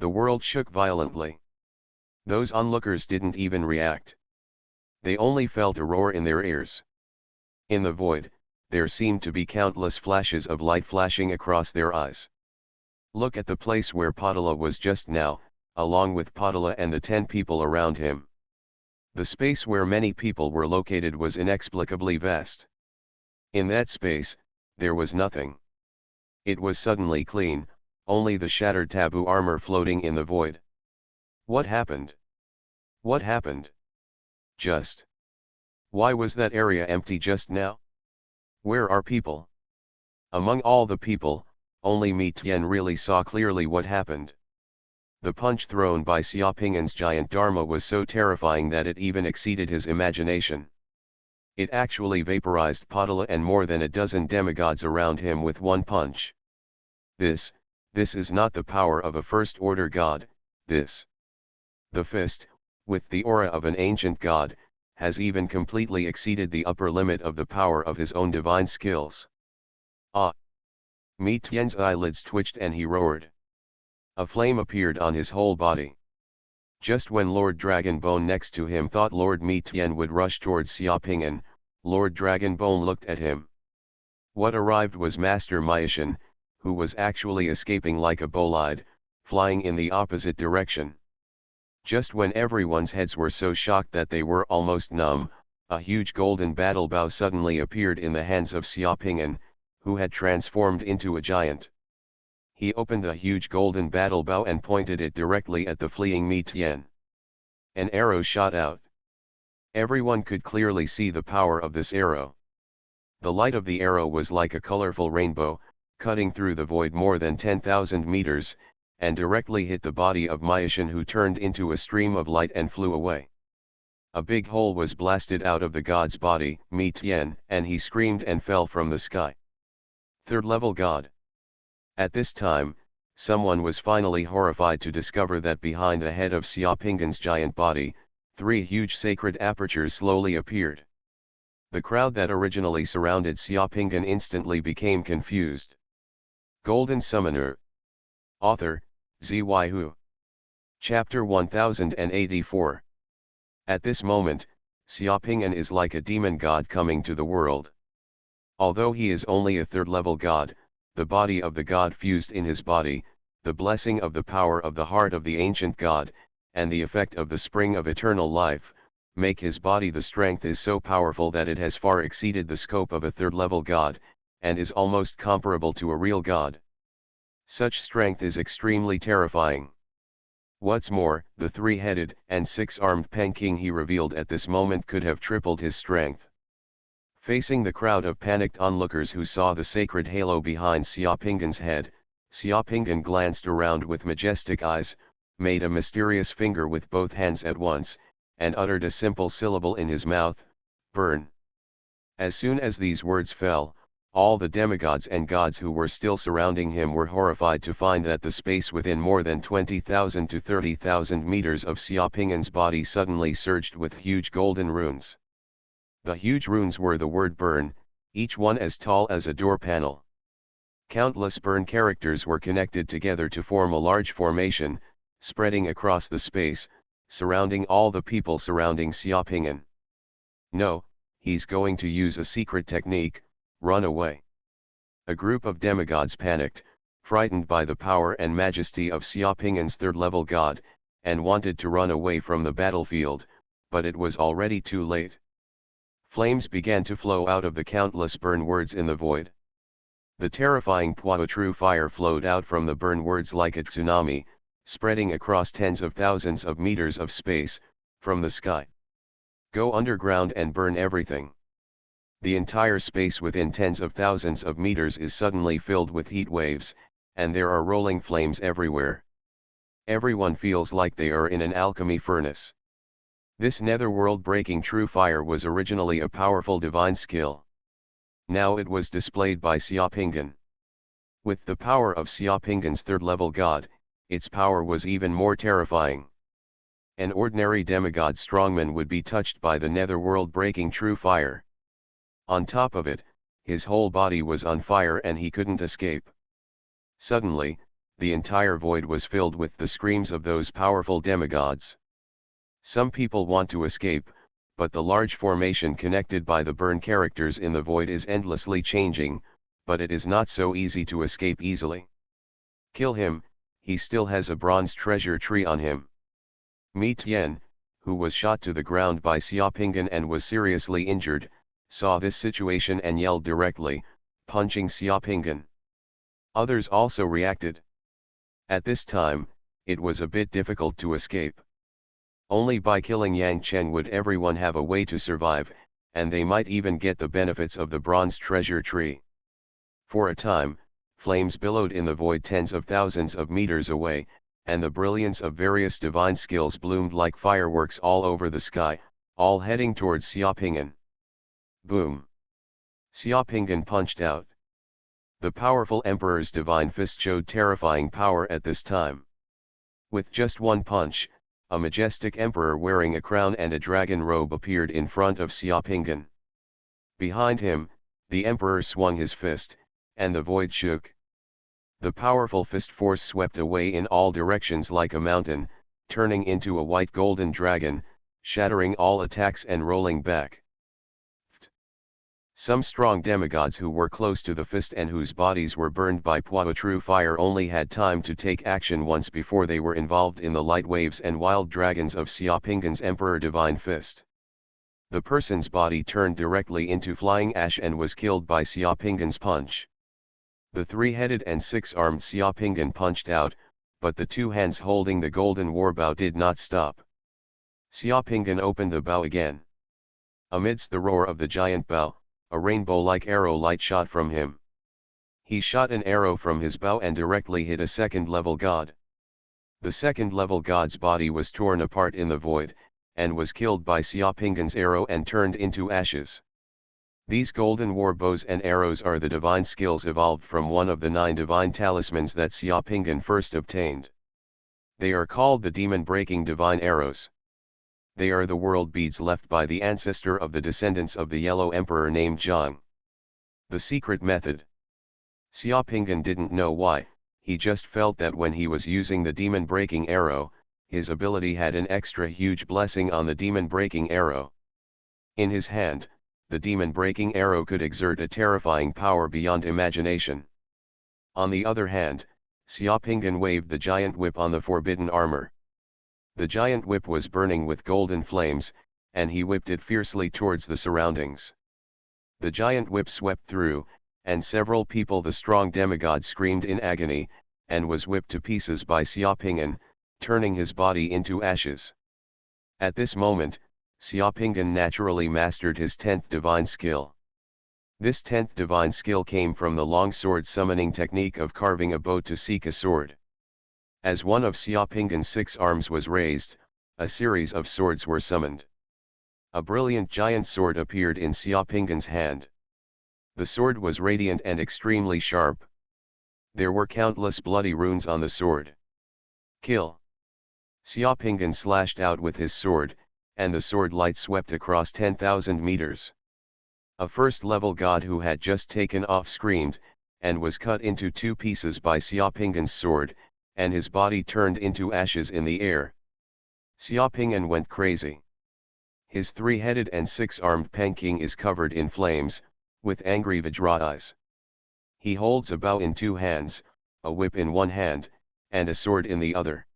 The world shook violently. Those onlookers didn't even react. They only felt a roar in their ears. In the void, there seemed to be countless flashes of light flashing across their eyes. Look at the place where Padala was just now, along with Padala and the 10 people around him. The space where many people were located was inexplicably vast. In that space, there was nothing. It was suddenly clean, only the shattered taboo armor floating in the void. What happened? What happened? Just. Why was that area empty just now? Where are people? Among all the people, only Mi Tian really saw clearly what happened. The punch thrown by Xiaoping's giant Dharma was so terrifying that it even exceeded his imagination. It actually vaporized Padala and more than a dozen demigods around him with one punch. This is not the power of a first-order god, this. The fist, with the aura of an ancient god, has even completely exceeded the upper limit of the power of his own divine skills. Ah! Mi Tian's eyelids twitched and he roared. A flame appeared on his whole body. Just when Lord Dragonbone next to him thought Lord Mi Tian would rush towards Xiaoping, Lord Dragonbone looked at him. What arrived was Master Myashan, who was actually escaping like a bolide, flying in the opposite direction. Just when everyone's heads were so shocked that they were almost numb, a huge golden battle bow suddenly appeared in the hands of Xiaoping, who had transformed into a giant. He opened the huge golden battle bow and pointed it directly at the fleeing Mi Tian. An arrow shot out. Everyone could clearly see the power of this arrow. The light of the arrow was like a colorful rainbow, cutting through the void more than 10,000 meters, and directly hit the body of Myashan, who turned into a stream of light and flew away. A big hole was blasted out of the god's body, Mi Tian, and he screamed and fell from the sky. Third-level god. At this time, someone was finally horrified to discover that behind the head of Xiaoping's giant body, 3 huge sacred apertures slowly appeared. The crowd that originally surrounded Xiaoping instantly became confused. Golden Summoner. Author, Xuanhuan. Chapter 1084. At this moment, Xiaoping is like a demon god coming to the world. Although he is only a third-level god, the body of the god fused in his body, the blessing of the power of the heart of the ancient god, and the effect of the spring of eternal life, make his body. The strength is so powerful that it has far exceeded the scope of a third-level god, and is almost comparable to a real god. Such strength is extremely terrifying. What's more, the 3-headed and 6-armed Peking he revealed at this moment could have tripled his strength. Facing the crowd of panicked onlookers who saw the sacred halo behind Xiaoping's head, Xiaoping glanced around with majestic eyes, made a mysterious finger with both hands at once, and uttered a simple syllable in his mouth, burn. As soon as these words fell, all the demigods and gods who were still surrounding him were horrified to find that the space within more than 20,000 to 30,000 meters of Xiaoping's body suddenly surged with huge golden runes. The huge runes were the word burn, each one as tall as a door panel. Countless burn characters were connected together to form a large formation, spreading across the space, surrounding all the people surrounding Xiaoping. No, he's going to use a secret technique, run away. A group of demigods panicked, frightened by the power and majesty of Xiaoping's third-level god, and wanted to run away from the battlefield, but it was already too late. Flames began to flow out of the countless burn words in the void. The terrifying True fire flowed out from the burn words like a tsunami, spreading across tens of thousands of meters of space, from the sky. Go underground and burn everything. The entire space within tens of thousands of meters is suddenly filled with heat waves, and there are rolling flames everywhere. Everyone feels like they are in an alchemy furnace. This netherworld-breaking true fire was originally a powerful divine skill. Now it was displayed by Xiaopingan. With the power of Xiaopingan's third-level god, its power was even more terrifying. An ordinary demigod strongman would be touched by the netherworld-breaking true fire. On top of it, his whole body was on fire and he couldn't escape. Suddenly, the entire void was filled with the screams of those powerful demigods. Some people want to escape, but the large formation connected by the burn characters in the void is endlessly changing, but it is not so easy to escape easily. Kill him, he still has a bronze treasure tree on him. Mi Tian, who was shot to the ground by Xiaopingan and was seriously injured, saw this situation and yelled directly, punching Xiaopingan. Others also reacted. At this time, it was a bit difficult to escape. Only by killing Yang Chen would everyone have a way to survive, and they might even get the benefits of the bronze treasure tree. For a time, flames billowed in the void tens of thousands of meters away, and the brilliance of various divine skills bloomed like fireworks all over the sky, all heading towards Xiaopingan. Boom! Xiaopingan punched out. The powerful emperor's divine fist showed terrifying power at this time. With just one punch, a majestic emperor wearing a crown and a dragon robe appeared in front of Xiaopingan. Behind him, the emperor swung his fist, and the void shook. The powerful fist force swept away in all directions like a mountain, turning into a white golden dragon, shattering all attacks and rolling back. Some strong demigods who were close to the fist and whose bodies were burned by true fire only had time to take action once before they were involved in the light waves and wild dragons of Xiaopingan's Emperor Divine Fist. The person's body turned directly into flying ash and was killed by Xiaopingan's punch. The three-headed and six-armed Xiaopingan punched out, but the two hands holding the golden warbow did not stop. Xiaopingan opened the bow again. Amidst the roar of the giant bow, a rainbow-like arrow light shot from him. He shot an arrow from his bow and directly hit a second-level god. The second-level god's body was torn apart in the void, and was killed by Xiaopingan's arrow and turned into ashes. These golden war bows and arrows are the divine skills evolved from one of the 9 divine talismans that Xiaopingan first obtained. They are called the demon-breaking divine arrows. They are the world beads left by the ancestor of the descendants of the Yellow Emperor named Zhang. The secret method. Xiaopingan didn't know why, he just felt that when he was using the demon-breaking arrow, his ability had an extra huge blessing on the demon-breaking arrow. In his hand, the demon-breaking arrow could exert a terrifying power beyond imagination. On the other hand, Xiaopingan waved the giant whip on the forbidden armor. The giant whip was burning with golden flames, and he whipped it fiercely towards the surroundings. The giant whip swept through, and several people the strong demigod screamed in agony, and was whipped to pieces by Xiaopingan, turning his body into ashes. At this moment, Xiaopingan naturally mastered his 10th divine skill. This 10th divine skill came from the long sword summoning technique of carving a bow to seek a sword. As one of Xiaopingan's 6 arms was raised, a series of swords were summoned. A brilliant giant sword appeared in Xiaopingan's hand. The sword was radiant and extremely sharp. There were countless bloody runes on the sword. Kill! Xiaopingan slashed out with his sword, and the sword light swept across 10,000 meters. A first-level god who had just taken off screamed, and was cut into 2 pieces by Xiaopingan's sword, and his body turned into ashes in the air. Xiaopingan went crazy. His 3-headed and 6-armed Panking is covered in flames, with angry Vajra eyes. He holds a bow in 2 hands, a whip in one hand, and a sword in the other.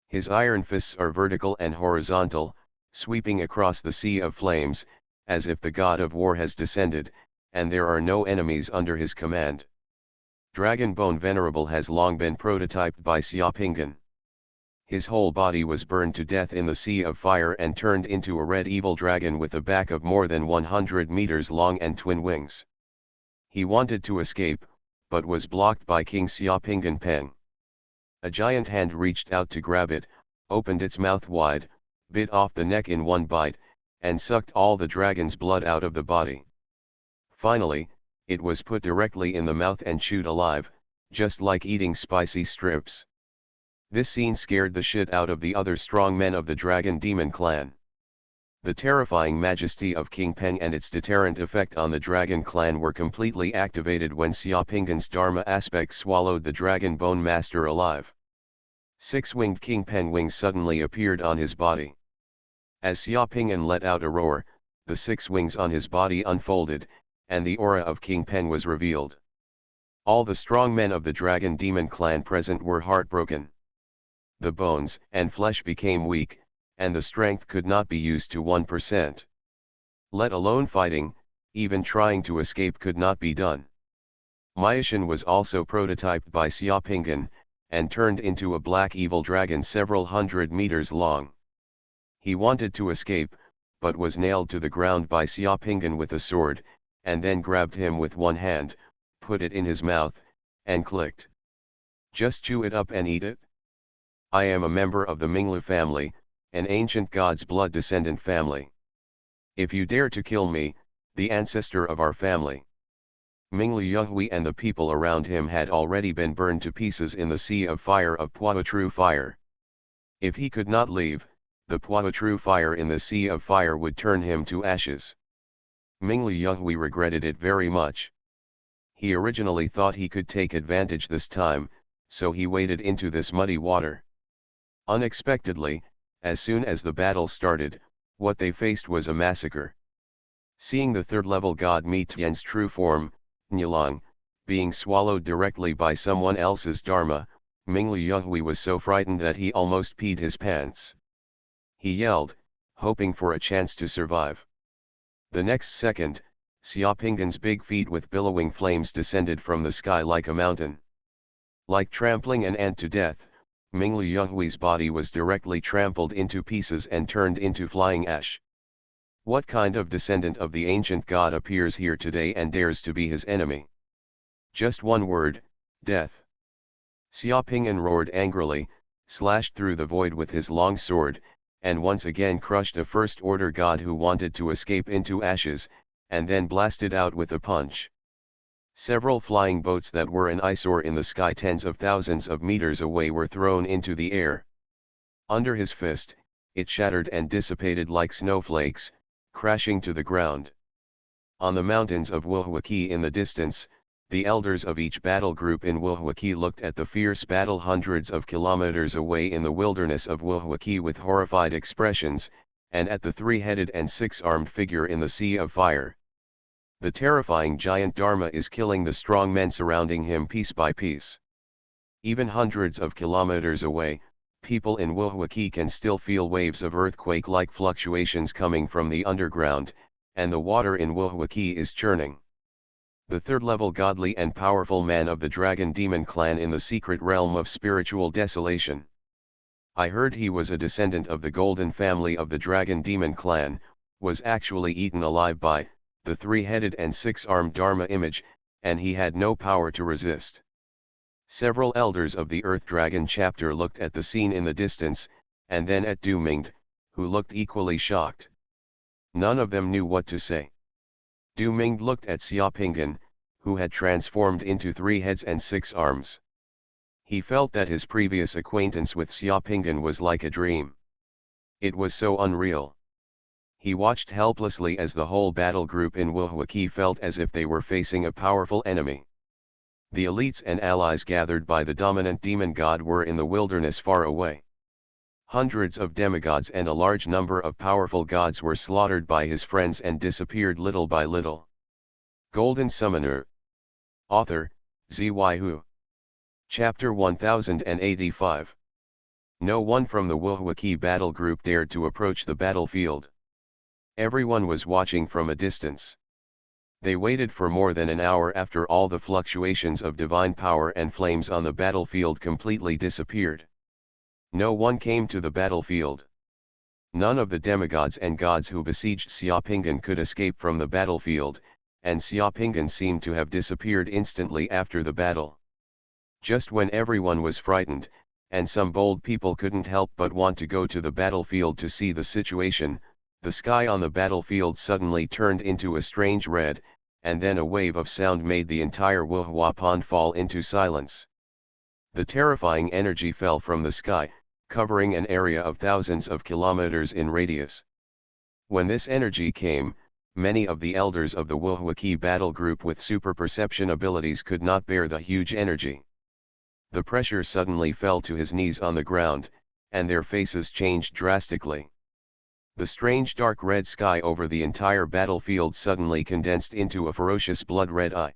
His iron fists are vertical and horizontal, sweeping across the sea of flames, as if the god of war has descended, and there are no enemies under his command. Dragon Bone Venerable has long been prototyped by Xiaopingyan. His whole body was burned to death in the sea of fire and turned into a red evil dragon with a back of more than 100 meters long and twin wings. He wanted to escape, but was blocked by King Xiaopingyan Peng. A giant hand reached out to grab it, opened its mouth wide, bit off the neck in one bite, and sucked all the dragon's blood out of the body. Finally, it was put directly in the mouth and chewed alive, just like eating spicy strips. This scene scared the shit out of the other strong men of the Dragon Demon clan. The terrifying majesty of King Peng and its deterrent effect on the Dragon clan were completely activated when Xiaopingyan's Dharma aspect swallowed the Dragon Bone Master alive. Six-winged King Peng wings suddenly appeared on his body. As Xiaopingyan let out a roar, the 6 wings on his body unfolded, and the aura of King Peng was revealed. All the strong men of the Dragon Demon clan present were heartbroken. The bones and flesh became weak, and the strength could not be used to 1%. Let alone fighting, even trying to escape could not be done. Maishan was also prototyped by Xiaopingyan, and turned into a black evil dragon several hundred meters long. He wanted to escape, but was nailed to the ground by Xiaopingyan with a sword, and then grabbed him with one hand, put it in his mouth, and clicked. Just chew it up and eat it? I am a member of the Minglu family, an ancient god's blood descendant family. If you dare to kill me, the ancestor of our family. Minglu Yuhui and the people around him had already been burned to pieces in the sea of fire of Puatru fire. If he could not leave, the Puatru fire in the sea of fire would turn him to ashes. Minglu Yuhui regretted it very much. He originally thought he could take advantage this time, so he waded into this muddy water. Unexpectedly, as soon as the battle started, what they faced was a massacre. Seeing the third-level god Mi Tian's true form, Nilang, being swallowed directly by someone else's dharma, Minglu Yuhui was so frightened that he almost peed his pants. He yelled, hoping for a chance to survive. The next second, Xiaopingyan's big feet with billowing flames descended from the sky like a mountain. Like trampling an ant to death, Minglu Yuhui's body was directly trampled into pieces and turned into flying ash. What kind of descendant of the ancient god appears here today and dares to be his enemy? Just one word, death. Xiaopingyan roared angrily, slashed through the void with his long sword, and once again crushed a first-order god who wanted to escape into ashes, and then blasted out with a punch. Several flying boats that were an eyesore in the sky tens of thousands of meters away were thrown into the air. Under his fist, it shattered and dissipated like snowflakes, crashing to the ground. On the mountains of Wuhuaqi in the distance, the elders of each battle group in Wuhuaqi looked at the fierce battle hundreds of kilometers away in the wilderness of Wuhuaqi with horrified expressions, and at the 3-headed and 6-armed figure in the sea of fire. The terrifying giant Dharma is killing the strong men surrounding him piece by piece. Even hundreds of kilometers away, people in Wuhuaqi can still feel waves of earthquake-like fluctuations coming from the underground, and the water in Wuhuaqi is churning. The third-level godly and powerful man of the Dragon Demon clan in the secret realm of spiritual desolation. I heard he was a descendant of the golden family of the Dragon Demon clan, was actually eaten alive by the 3-headed and 6-armed Dharma image, and he had no power to resist. Several elders of the Earth Dragon chapter looked at the scene in the distance, and then at Du Mingde, who looked equally shocked. None of them knew what to say. Du Mingde looked at Xiaopingyan, who had transformed into 3 heads and 6 arms. He felt that his previous acquaintance with Xiaopingyan was like a dream. It was so unreal. He watched helplessly as the whole battle group in Wuhuaqi felt as if they were facing a powerful enemy. The elites and allies gathered by the dominant demon god were in the wilderness far away. Hundreds of demigods and a large number of powerful gods were slaughtered by his friends and disappeared little by little. Golden Summoner. Author, Xuanhuan. Chapter 1085. No one from the Wuhuaki battle group dared to approach the battlefield. Everyone was watching from a distance. They waited for more than an hour after all the fluctuations of divine power and flames on the battlefield completely disappeared. No one came to the battlefield. None of the demigods and gods who besieged Xiaopinggan could escape from the battlefield, and Xiaopinggan seemed to have disappeared instantly after the battle. Just when everyone was frightened, and some bold people couldn't help but want to go to the battlefield to see the situation, the sky on the battlefield suddenly turned into a strange red, and then a wave of sound made the entire Wuhua pond fall into silence. The terrifying energy fell from the sky, covering an area of thousands of kilometers in radius. When this energy came, many of the elders of the Wuhuaki battle group with super perception abilities could not bear the huge energy. The pressure suddenly fell to his knees on the ground, and their faces changed drastically. The strange dark red sky over the entire battlefield suddenly condensed into a ferocious blood-red eye.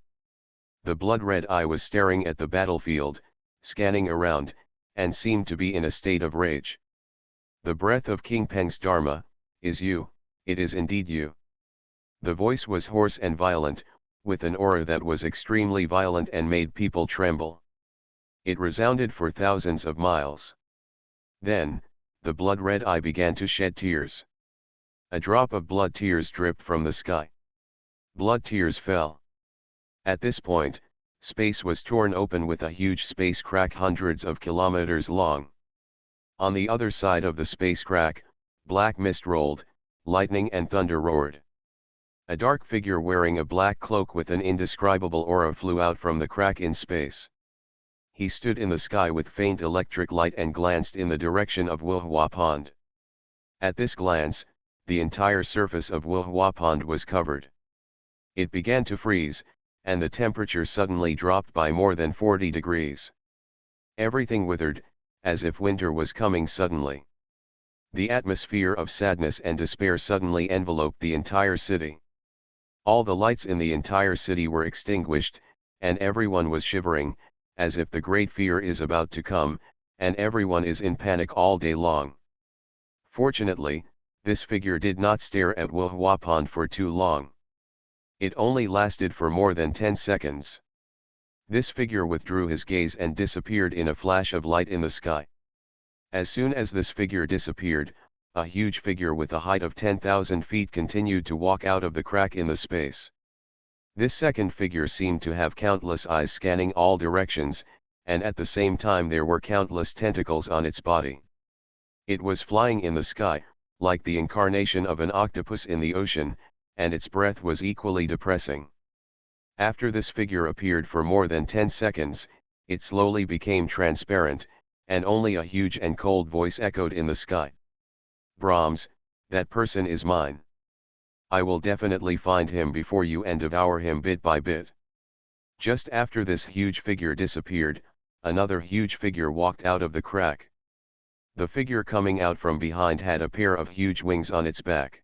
The blood-red eye was staring at the battlefield, scanning around, and seemed to be in a state of rage. "The breath of King Peng's Dharma, is you, it is indeed you." The voice was hoarse and violent, with an aura that was extremely violent and made people tremble. It resounded for thousands of miles. Then, the blood-red eye began to shed tears. A drop of blood tears dripped from the sky. Blood tears fell. At this point, space was torn open with a huge space crack hundreds of kilometers long. On the other side of the space crack, black mist rolled, lightning and thunder roared. A dark figure wearing a black cloak with an indescribable aura flew out from the crack in space. He stood in the sky with faint electric light and glanced in the direction of Wuhua Pond. At this glance, the entire surface of Wuhua Pond was covered. It began to freeze, and the temperature suddenly dropped by more than 40 degrees. Everything withered, as if winter was coming suddenly. The atmosphere of sadness and despair suddenly enveloped the entire city. All the lights in the entire city were extinguished, and everyone was shivering, as if the great fear is about to come, and everyone is in panic all day long. Fortunately, this figure did not stare at Wuhua Pond for too long. It only lasted for more than 10 seconds. This figure withdrew his gaze and disappeared in a flash of light in the sky. As soon as this figure disappeared, a huge figure with a height of 10,000 feet continued to walk out of the crack in the space. This second figure seemed to have countless eyes scanning all directions, and at the same time there were countless tentacles on its body. It was flying in the sky, like the incarnation of an octopus in the ocean, and its breath was equally depressing. After this figure appeared for more than 10 seconds, it slowly became transparent, and only a huge and cold voice echoed in the sky. "Brahms, that person is mine. I will definitely find him before you and devour him bit by bit." Just after this huge figure disappeared, another huge figure walked out of the crack. The figure coming out from behind had a pair of huge wings on its back.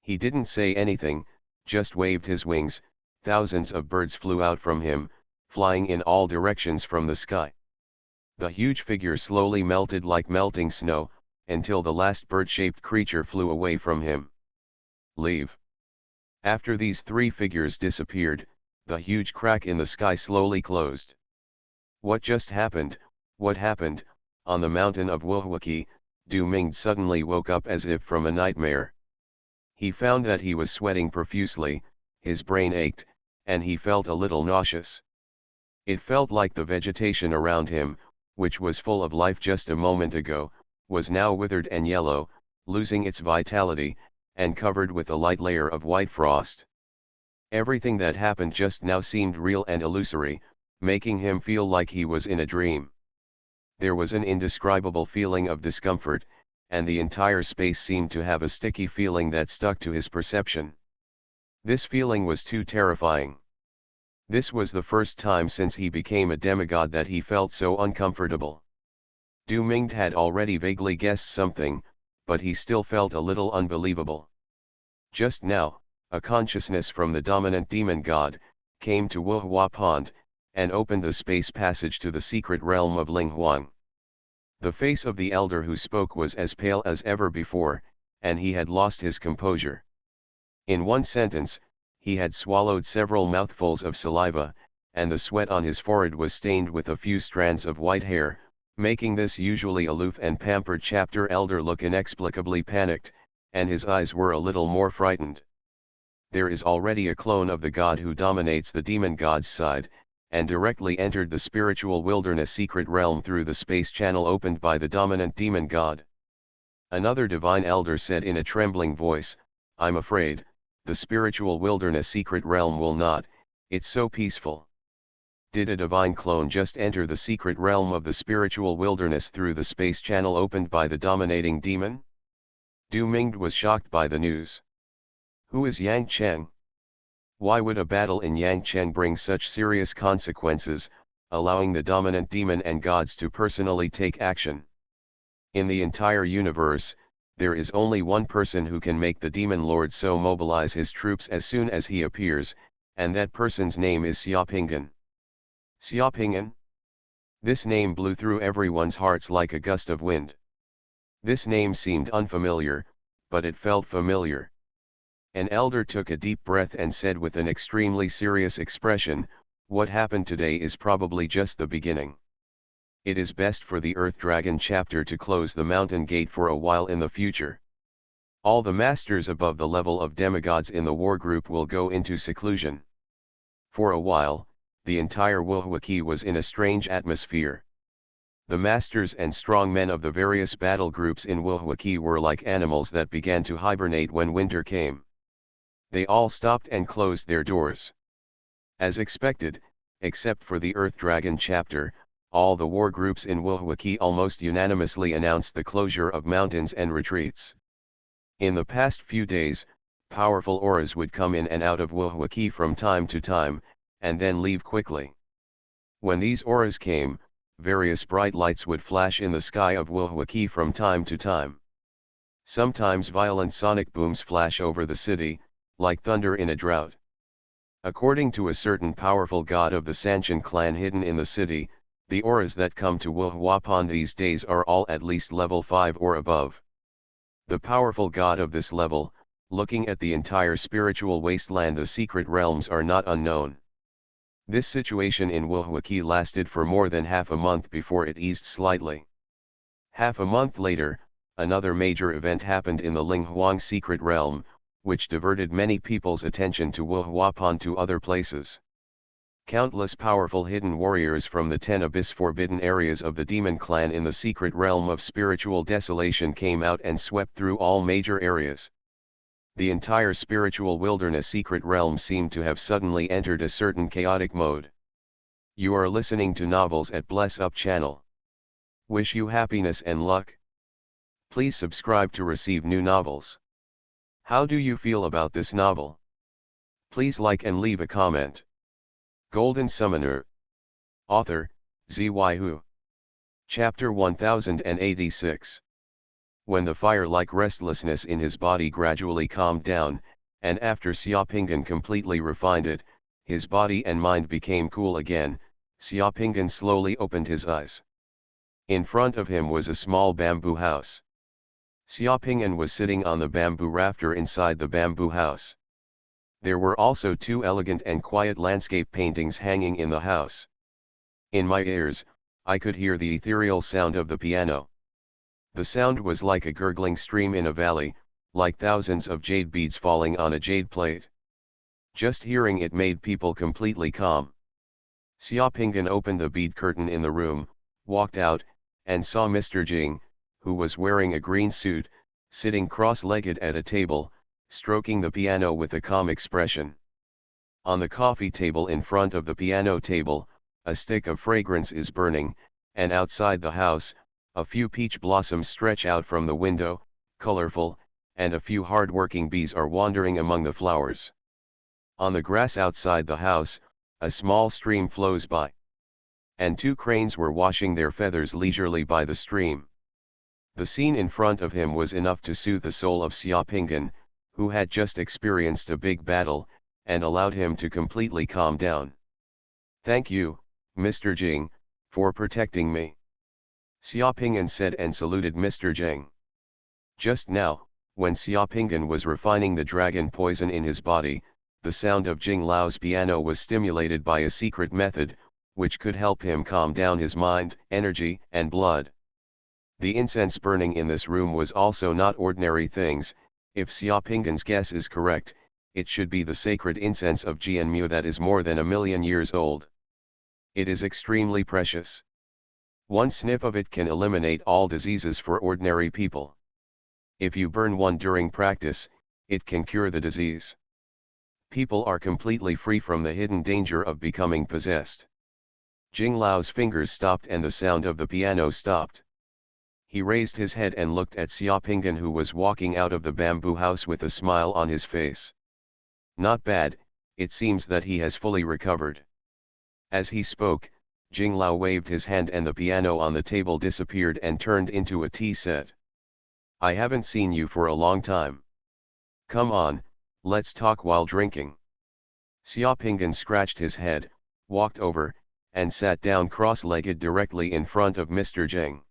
He didn't say anything, just waved his wings. Thousands of birds flew out from him, flying in all directions from the sky. The huge figure slowly melted like melting snow, until the last bird-shaped creature flew away from him. "Leave." After these three figures disappeared, the huge crack in the sky slowly closed. What just happened? What happened? On the mountain of Wuhuaki, Du Ming suddenly woke up as if from a nightmare. He found that he was sweating profusely, his brain ached, and he felt a little nauseous. It felt like the vegetation around him, which was full of life just a moment ago, was now withered and yellow, losing its vitality, and covered with a light layer of white frost. Everything that happened just now seemed real and illusory, making him feel like he was in a dream. There was an indescribable feeling of discomfort, and the entire space seemed to have a sticky feeling that stuck to his perception. This feeling was too terrifying. This was the first time since he became a demigod that he felt so uncomfortable. Du Ming had already vaguely guessed something, but he still felt a little unbelievable. Just now, a consciousness from the dominant demon god came to Wuhua Pond, and opened the space passage to the secret realm of Linghuang. The face of the elder who spoke was as pale as ever before, and he had lost his composure. In one sentence, he had swallowed several mouthfuls of saliva, and the sweat on his forehead was stained with a few strands of white hair, making this usually aloof and pampered chapter elder look inexplicably panicked, and his eyes were a little more frightened. There is already a clone of the god who dominates the demon god's side, and directly entered the spiritual wilderness secret realm through the space channel opened by the dominant demon god. Another divine elder said in a trembling voice, "I'm afraid, the spiritual wilderness secret realm will not, it's so peaceful." Did a divine clone just enter the secret realm of the spiritual wilderness through the space channel opened by the dominating demon? Du Mingde was shocked by the news. Who is Yang Cheng? Why would a battle in Yangcheng bring such serious consequences, allowing the dominant demon and gods to personally take action? In the entire universe, there is only one person who can make the demon lord so mobilize his troops as soon as he appears, and that person's name is Xiaopingan. Xiaopingan? This name blew through everyone's hearts like a gust of wind. This name seemed unfamiliar, but it felt familiar. An elder took a deep breath and said with an extremely serious expression, "What happened today is probably just the beginning. It is best for the Earth Dragon chapter to close the mountain gate for a while in the future. All the masters above the level of demigods in the war group will go into seclusion." For a while, the entire Wuhuaki was in a strange atmosphere. The masters and strong men of the various battle groups in Wuhuaki were like animals that began to hibernate when winter came. They all stopped and closed their doors. As expected, except for the Earth Dragon chapter, all the war groups in Wuhuaki almost unanimously announced the closure of mountains and retreats. In the past few days, powerful auras would come in and out of Wuhuaki from time to time, and then leave quickly. When these auras came, various bright lights would flash in the sky of Wuhuaki from time to time. Sometimes violent sonic booms flash over the city, like thunder in a drought. According to a certain powerful god of the Sanshan clan hidden in the city, the auras that come to Wuhuapan these days are all at least level 5 or above. The powerful god of this level, looking at the entire spiritual wasteland, the secret realms are not unknown. This situation in Wuhuaki lasted for more than half a month before it eased slightly. Half a month later, another major event happened in the Linghuang secret realm, which diverted many people's attention to Wuhuapan to other places. Countless powerful hidden warriors from the 10 abyss forbidden areas of the demon clan in the secret realm of spiritual desolation came out and swept through all major areas. The entire spiritual wilderness secret realm seemed to have suddenly entered a certain chaotic mode. You are listening to Novels at Bless Up channel. Wish you happiness and luck. Please subscribe to receive new novels. How do you feel about this novel? Please like and leave a comment. Golden Summoner. Author, Xuanhuan. Chapter 1086. When the fire-like restlessness in his body gradually calmed down, and after Xiaopingan completely refined it, his body and mind became cool again, Xiaopingan slowly opened his eyes. In front of him was a small bamboo house. Xiaopingan was sitting on the bamboo rafter inside the bamboo house. There were also 2 elegant and quiet landscape paintings hanging in the house. In my ears, I could hear the ethereal sound of the piano. The sound was like a gurgling stream in a valley, like thousands of jade beads falling on a jade plate. Just hearing it made people completely calm. Xiaopingan opened the bead curtain in the room, walked out, and saw Mr. Jing, who was wearing a green suit, sitting cross-legged at a table, stroking the piano with a calm expression. On the coffee table in front of the piano table, a stick of fragrance is burning, and outside the house, a few peach blossoms stretch out from the window, colorful, and a few hard-working bees are wandering among the flowers. On the grass outside the house, a small stream flows by. And 2 cranes were washing their feathers leisurely by the stream. The scene in front of him was enough to soothe the soul of Xiaopingan, who had just experienced a big battle, and allowed him to completely calm down. "Thank you, Mr. Jing, for protecting me. Xiaoping'an said and saluted Mr. Zheng. Just now, when Xiaoping'an was refining the dragon poison in his body, the sound of Jing Lao's piano was stimulated by a secret method, which could help him calm down his mind, energy, and blood. The incense burning in this room was also not ordinary things. If Xiaoping'an's guess is correct, it should be the sacred incense of Jianmu that is more than 1,000,000 years old. It is extremely precious. One sniff of it can eliminate all diseases for ordinary people. If you burn one during practice, it can cure the disease. People are completely free from the hidden danger of becoming possessed. Jing Lao's fingers stopped and the sound of the piano stopped. He raised his head and looked at Xiaoping'an, who was walking out of the bamboo house with a smile on his face. Not bad, it seems that he has fully recovered. As he spoke, Jing Lao waved his hand and the piano on the table disappeared and turned into a tea set. I haven't seen you for a long time. Come on, let's talk while drinking. Xiaoping'an scratched his head, walked over, and sat down cross-legged directly in front of Mr. Zheng.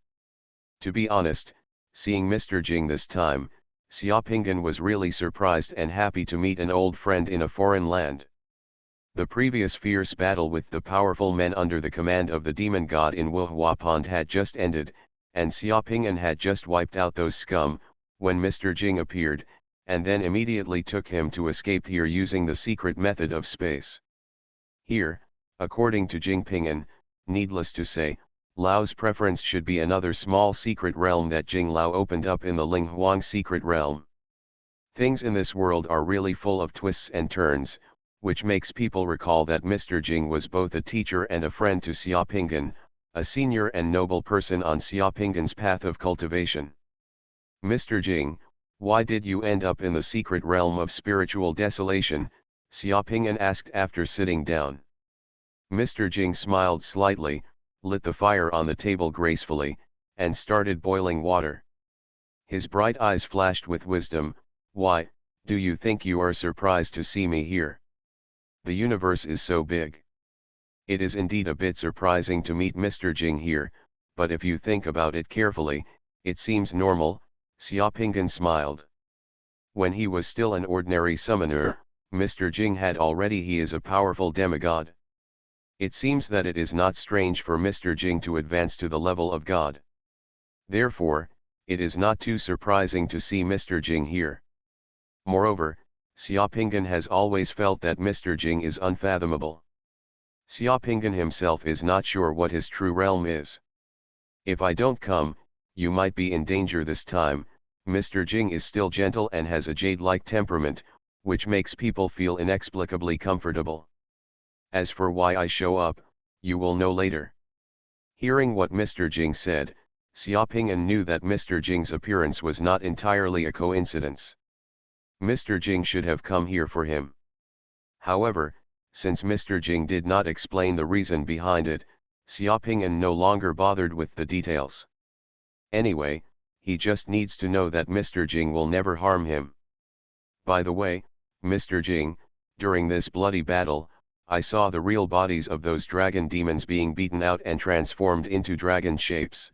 To be honest, seeing Mr. Zheng this time, Xiaoping'an was really surprised and happy to meet an old friend in a foreign land. The previous fierce battle with the powerful men under the command of the demon god in Wuhua Pond had just ended, and Xiaoping'an had just wiped out those scum, when Mr. Zheng appeared, and then immediately took him to escape here using the secret method of space. Here, according to Jingping'an, needless to say, Lao's preference should be another small secret realm that Jing Lao opened up in the Linghuang secret realm. Things in this world are really full of twists and turns, which makes people recall that Mr. Jing was both a teacher and a friend to Xiaoping'an, a senior and noble person on Xiaoping'an's path of cultivation. Mr. Jing, why did you end up in the secret realm of spiritual desolation? Xiaoping'an asked after sitting down. Mr. Jing smiled slightly, lit the fire on the table gracefully, and started boiling water. His bright eyes flashed with wisdom. Why, do you think you are surprised to see me here? The universe is so big. It is indeed a bit surprising to meet Mr. Jing here, but if you think about it carefully, it seems normal. Xiaoping'an smiled. When he was still an ordinary summoner, Mr. Jing had already he is a powerful demigod. It seems that it is not strange for Mr. Jing to advance to the level of God. Therefore, it is not too surprising to see Mr. Jing here. Moreover, Xiaoping'an has always felt that Mr. Jing is unfathomable. Xiaoping'an himself is not sure what his true realm is. If I don't come, you might be in danger this time. Mr. Jing is still gentle and has a jade-like temperament, which makes people feel inexplicably comfortable. As for why I show up, you will know later. Hearing what Mr. Jing said, Xiaoping'an knew that Mr. Jing's appearance was not entirely a coincidence. Mr. Jing should have come here for him. However, since Mr. Jing did not explain the reason behind it, Xiaoping'an no longer bothered with the details. Anyway, he just needs to know that Mr. Jing will never harm him. By the way, Mr. Jing, during this bloody battle, I saw the real bodies of those dragon demons being beaten out and transformed into dragon shapes.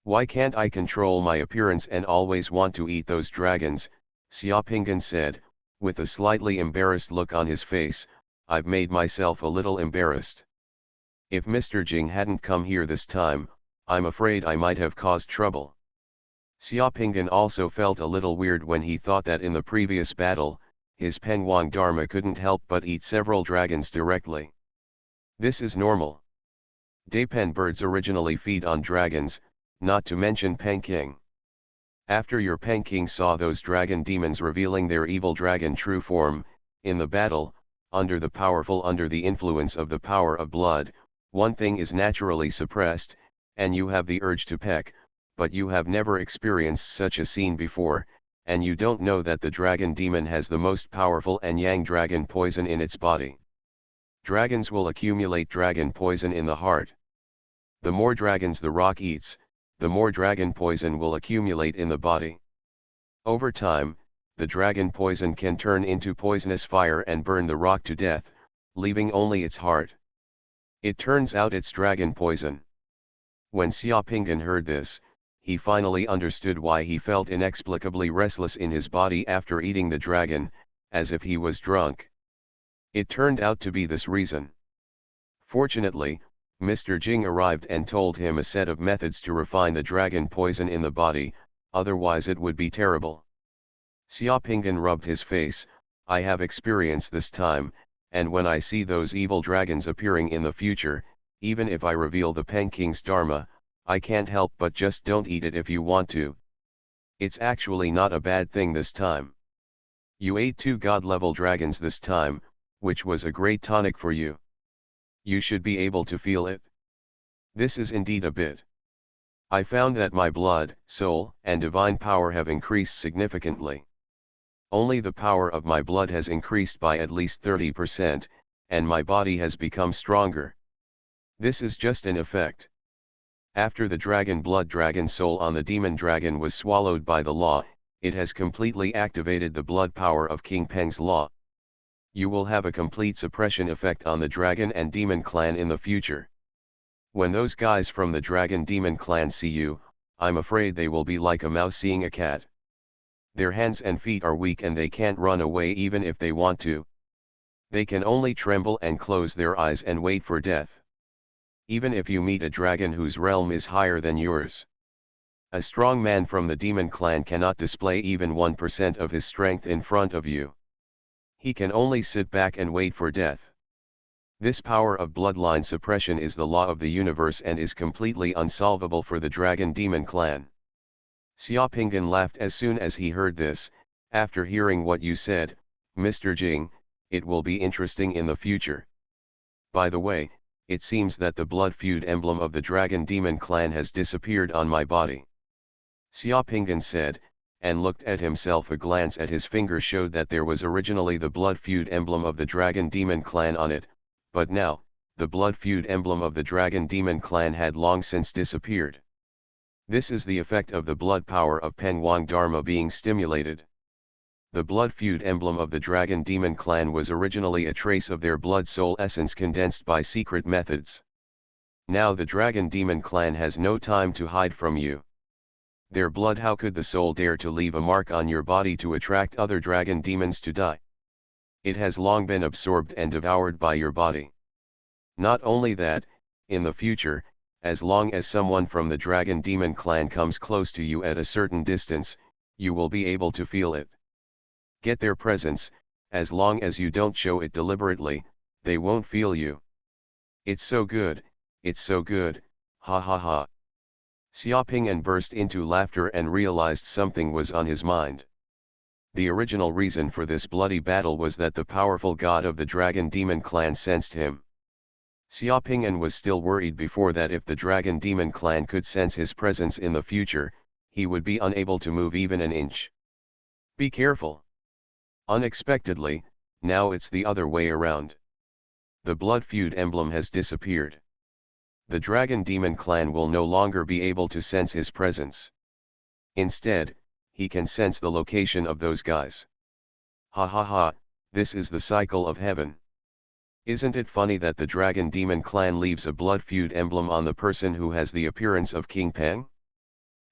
Why can't I control my appearance and always want to eat those dragons? Xiaoping'an said, with a slightly embarrassed look on his face. I've made myself a little embarrassed. If Mr. Jing hadn't come here this time, I'm afraid I might have caused trouble. Xiaoping'an also felt a little weird when he thought that in the previous battle, his Pengwang Dharma couldn't help but eat several dragons directly. This is normal. Daipen birds originally feed on dragons, not to mention Pengking. After your Pengking saw those dragon demons revealing their evil dragon true form, in the battle, under the influence of the power of blood, one thing is naturally suppressed, and you have the urge to peck, but you have never experienced such a scene before, and you don't know that the dragon demon has the most powerful and yang dragon poison in its body. Dragons will accumulate dragon poison in the heart. The more dragons the rock eats, the more dragon poison will accumulate in the body. Over time, the dragon poison can turn into poisonous fire and burn the rock to death, leaving only its heart. It turns out it's dragon poison. When Xiaopinggan heard this, he finally understood why he felt inexplicably restless in his body after eating the dragon, as if he was drunk. It turned out to be this reason. Fortunately, Mr. Jing arrived and told him a set of methods to refine the dragon poison in the body, otherwise it would be terrible. Xiaopinggan rubbed his face. I have experience this time, and when I see those evil dragons appearing in the future, even if I reveal the Penking's Dharma, I can't help but just don't eat it if you want to. It's actually not a bad thing this time. You ate 2 god-level dragons this time, which was a great tonic for you. You should be able to feel it. This is indeed a bit. I found that my blood, soul, and divine power have increased significantly. Only the power of my blood has increased by at least 30%, and my body has become stronger. This is just an effect. After the dragon blood dragon soul on the demon dragon was swallowed by the law, it has completely activated the blood power of King Peng's law. You will have a complete suppression effect on the dragon and demon clan in the future. When those guys from the dragon demon clan see you, I'm afraid they will be like a mouse seeing a cat. Their hands and feet are weak and they can't run away even if they want to. They can only tremble and close their eyes and wait for death. Even if you meet a dragon whose realm is higher than yours. A strong man from the demon clan cannot display even 1% of his strength in front of you. He can only sit back and wait for death. This power of bloodline suppression is the law of the universe and is completely unsolvable for the dragon demon clan. Xiaopinggan laughed as soon as he heard this. After hearing what you said, Mr. Jing, it will be interesting in the future. By the way, it seems that the blood feud emblem of the dragon demon clan has disappeared on my body. Xiaopinggan said, and looked at himself. A glance at his finger showed that there was originally the blood feud emblem of the dragon demon clan on it, but now, the blood feud emblem of the dragon demon clan had long since disappeared. This is the effect of the blood power of Peng Wang Dharma being stimulated. The blood feud emblem of the dragon demon clan was originally a trace of their blood soul essence condensed by secret methods. Now the dragon demon clan has no time to hide from you. Their blood, how could the soul dare to leave a mark on your body to attract other dragon demons to die? It has long been absorbed and devoured by your body. Not only that, in the future, as long as someone from the dragon demon clan comes close to you at a certain distance, you will be able to feel it. Get their presence. As long as you don't show it deliberately, they won't feel you. It's so good, ha ha ha. Xiaopingyan burst into laughter and realized something was on his mind. The original reason for this bloody battle was that the powerful god of the dragon demon clan sensed him. Xiaopingyan was still worried before that if the dragon demon clan could sense his presence in the future, he would be unable to move even an inch. Be careful. Unexpectedly, now it's the other way around. The blood feud emblem has disappeared. The dragon demon clan will no longer be able to sense his presence. Instead, he can sense the location of those guys. Ha ha ha, this is the cycle of heaven. Isn't it funny that the dragon demon clan leaves a blood feud emblem on the person who has the appearance of King Peng?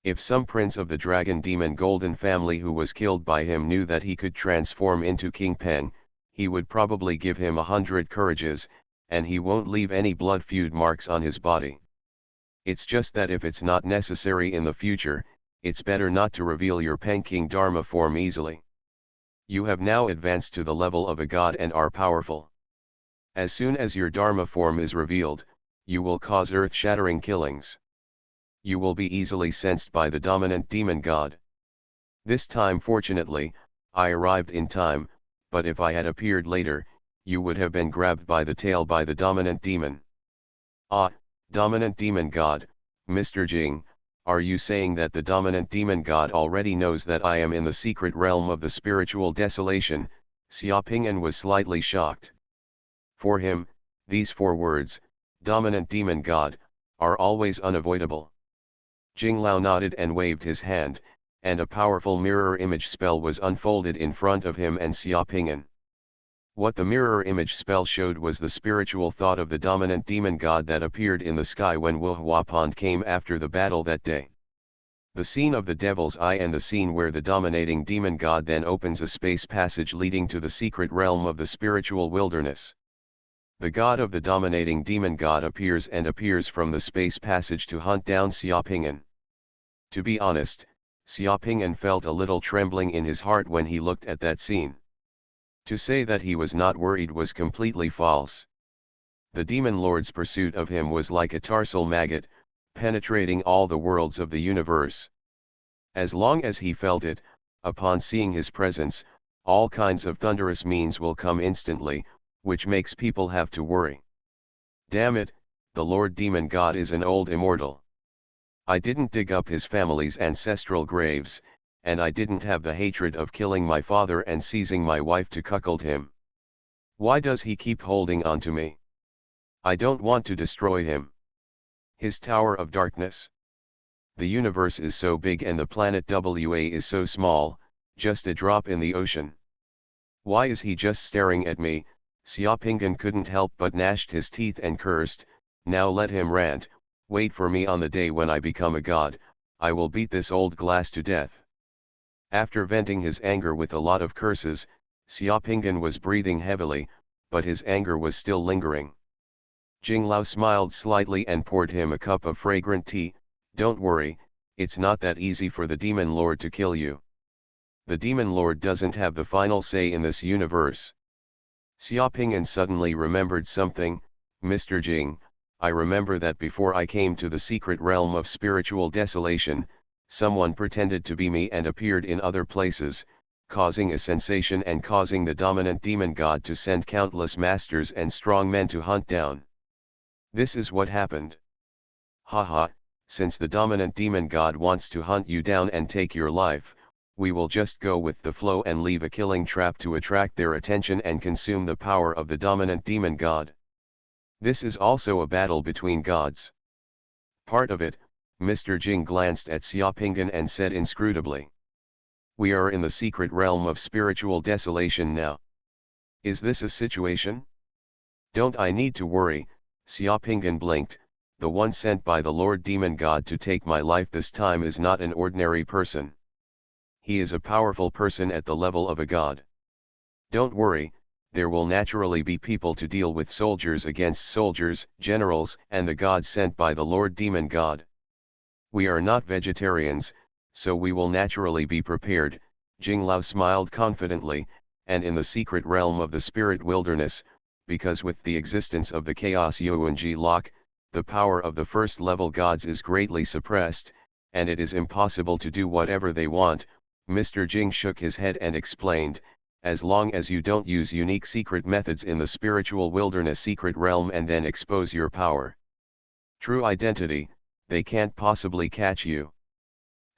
If some prince of the dragon demon golden family who was killed by him knew that he could transform into King Peng, he would probably give him 100 courages, and he won't leave any blood feud marks on his body. It's just that if it's not necessary in the future, it's better not to reveal your Peking Dharma form easily. You have now advanced to the level of a god and are powerful. As soon as your Dharma form is revealed, you will cause earth-shattering killings. You will be easily sensed by the dominant demon god. This time fortunately, I arrived in time, but if I had appeared later, you would have been grabbed by the tail by the dominant demon. Ah, dominant demon god, Mr. Jing, are you saying that the dominant demon god already knows that I am in the secret realm of the spiritual desolation? Xiaopingyan was slightly shocked. For him, these 4 words, dominant demon god, are always unavoidable. Jing Lao nodded and waved his hand, and a powerful mirror image spell was unfolded in front of him and Xiaopingyan. What the mirror image spell showed was the spiritual thought of the dominant demon god that appeared in the sky when Xuanhuan came after the battle that day. The scene of the Devil's Eye and the scene where the dominating demon god then opens a space passage leading to the secret realm of the spiritual wilderness. The god of the dominating demon god appears from the space passage to hunt down Xiaoping'an. To be honest, Xiaoping'an felt a little trembling in his heart when he looked at that scene. To say that he was not worried was completely false. The demon lord's pursuit of him was like a tarsal maggot, penetrating all the worlds of the universe. As long as he felt it, upon seeing his presence, all kinds of thunderous means will come instantly, which makes people have to worry. Damn it, the Lord Demon God is an old immortal. I didn't dig up his family's ancestral graves, and I didn't have the hatred of killing my father and seizing my wife to cuckold him. Why does he keep holding on to me? I don't want to destroy him. His Tower of Darkness. The universe is so big and the planet WA is so small, just a drop in the ocean. Why is he just staring at me? Xiaoping'an couldn't help but gnashed his teeth and cursed, now let him rant, wait for me on the day when I become a god, I will beat this old glass to death. After venting his anger with a lot of curses, Xiaoping'an was breathing heavily, but his anger was still lingering. Jinglao smiled slightly and poured him a cup of fragrant tea. Don't worry, it's not that easy for the Demon Lord to kill you. The Demon Lord doesn't have the final say in this universe. Xiaoping'an suddenly remembered something. Mr. Jing, I remember that before I came to the secret realm of spiritual desolation, someone pretended to be me and appeared in other places, causing a sensation and causing the dominant demon god to send countless masters and strong men to hunt down. This is what happened. Haha, since the dominant demon god wants to hunt you down and take your life, we will just go with the flow and leave a killing trap to attract their attention and consume the power of the dominant demon god. This is also a battle between gods. Part of it. Mr. Jing glanced at Xiaoping'an and said inscrutably. We are in the secret realm of spiritual desolation now. Is this a situation? Don't I need to worry? Xiaoping'an blinked. The one sent by the Lord Demon God to take my life this time is not an ordinary person. He is a powerful person at the level of a god. Don't worry, there will naturally be people to deal with soldiers against soldiers, generals, and the gods sent by the Lord Demon God. We are not vegetarians, so we will naturally be prepared. Jinglao smiled confidently, and in the secret realm of the spirit wilderness, because with the existence of the chaos Yuanji lock, the power of the first level gods is greatly suppressed, and it is impossible to do whatever they want. Mr. Jing shook his head and explained, as long as you don't use unique secret methods in the spiritual wilderness secret realm and then expose your power. True identity, they can't possibly catch you.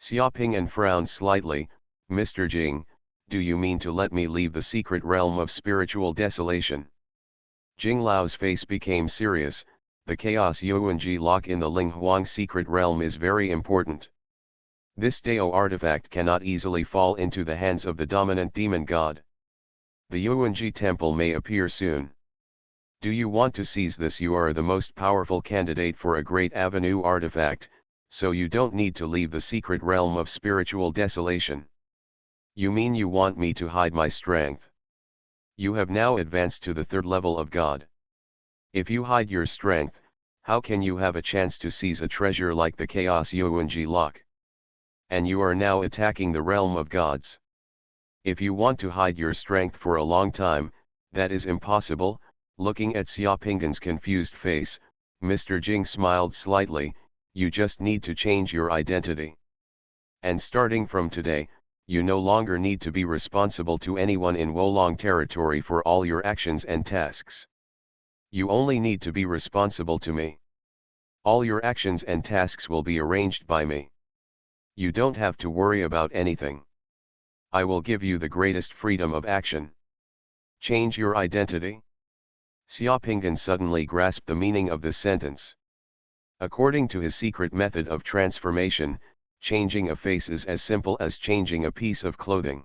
Xiaoping'an frowned slightly. Mr. Jing, do you mean to let me leave the secret realm of spiritual desolation? Jinglao's face became serious. The Chaos Yuanji lock in the Linghuang secret realm is very important. This Dao artifact cannot easily fall into the hands of the dominant demon god. The Yuanji temple may appear soon. Do you want to seize this? You are the most powerful candidate for a great avenue artifact, so you don't need to leave the secret realm of spiritual desolation. You mean you want me to hide my strength? You have now advanced to the third level of God. If you hide your strength, how can you have a chance to seize a treasure like the Chaos Yuanji lock? And you are now attacking the realm of gods. If you want to hide your strength for a long time, that is impossible. Looking at Xiaoping'an's confused face, Mr. Jing smiled slightly. You just need to change your identity. And starting from today, you no longer need to be responsible to anyone in Wolong territory for all your actions and tasks. You only need to be responsible to me. All your actions and tasks will be arranged by me. You don't have to worry about anything. I will give you the greatest freedom of action. Change your identity? Xiaoping'an suddenly grasped the meaning of this sentence. According to his secret method of transformation, changing a face is as simple as changing a piece of clothing.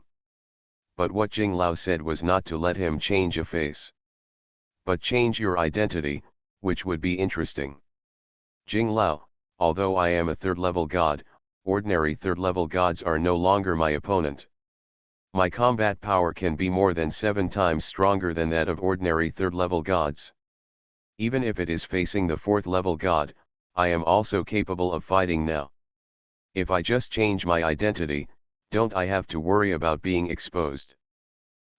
but what Jing Lao said was not to let him change a face, but change your identity, which would be interesting. Jing Lao, although I am a third-level god, ordinary third-level gods are no longer my opponent. My combat power can be more than 7 times stronger than that of ordinary third-level gods. Even if it is facing the 4th-level god, I am also capable of fighting now. If I just change my identity, don't I have to worry about being exposed?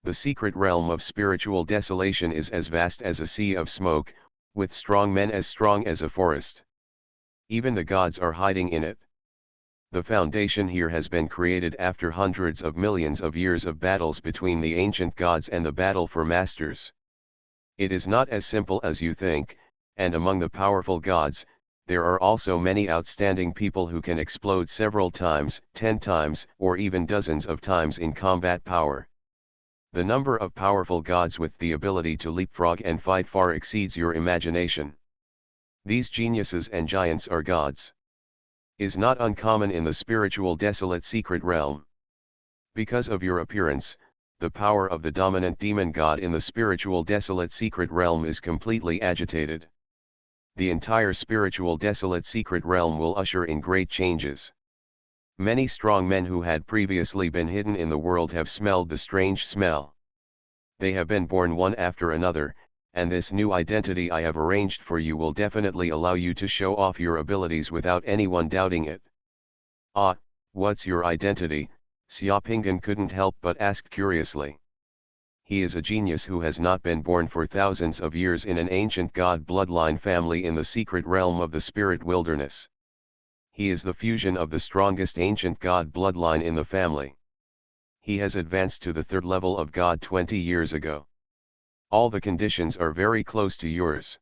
The secret realm of spiritual desolation is as vast as a sea of smoke, with strong men as strong as a forest. Even the gods are hiding in it. The foundation here has been created after hundreds of millions of years of battles between the ancient gods and the battle for masters. It is not as simple as you think, and among the powerful gods, there are also many outstanding people who can explode several times, 10 times, or even dozens of times in combat power. The number of powerful gods with the ability to leapfrog and fight far exceeds your imagination. These geniuses and giants are gods. Is not uncommon in the spiritual desolate secret realm. Because of your appearance, the power of the dominant demon god in the spiritual desolate secret realm is completely agitated. The entire spiritual desolate secret realm will usher in great changes. Many strong men who had previously been hidden in the world have smelled the strange smell. They have been born one after another, and this new identity I have arranged for you will definitely allow you to show off your abilities without anyone doubting it. Ah, what's your identity? Xiaopingan couldn't help but ask curiously. He is a genius who has not been born for thousands of years in an ancient god bloodline family in the secret realm of the spirit wilderness. He is the fusion of the strongest ancient god bloodline in the family. He has advanced to the 3rd level of god 20 years ago. All the conditions are very close to yours.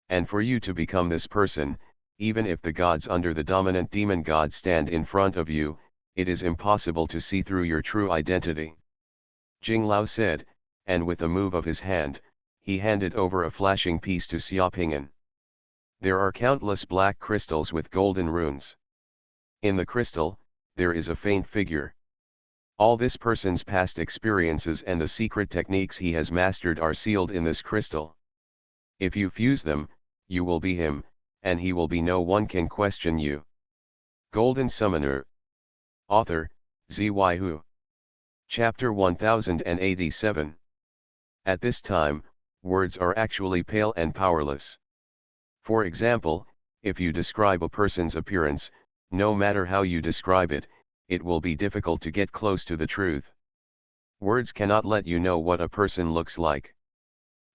And for you to become this person, even if the gods under the dominant demon god stand in front of you, it is impossible to see through your true identity. Jing Lao said, and with a move of his hand, he handed over a flashing piece to Xiaopingan. There are countless black crystals with golden runes. In the crystal, there is a faint figure. All this person's past experiences and the secret techniques he has mastered are sealed in this crystal. If you fuse them, you will be him, and he will be no one can question you. Golden Summoner. Author, Xuanhuan. Chapter 1087. At this time, words are actually pale and powerless. For example, if you describe a person's appearance, no matter how you describe it, it will be difficult to get close to the truth. Words cannot let you know what a person looks like.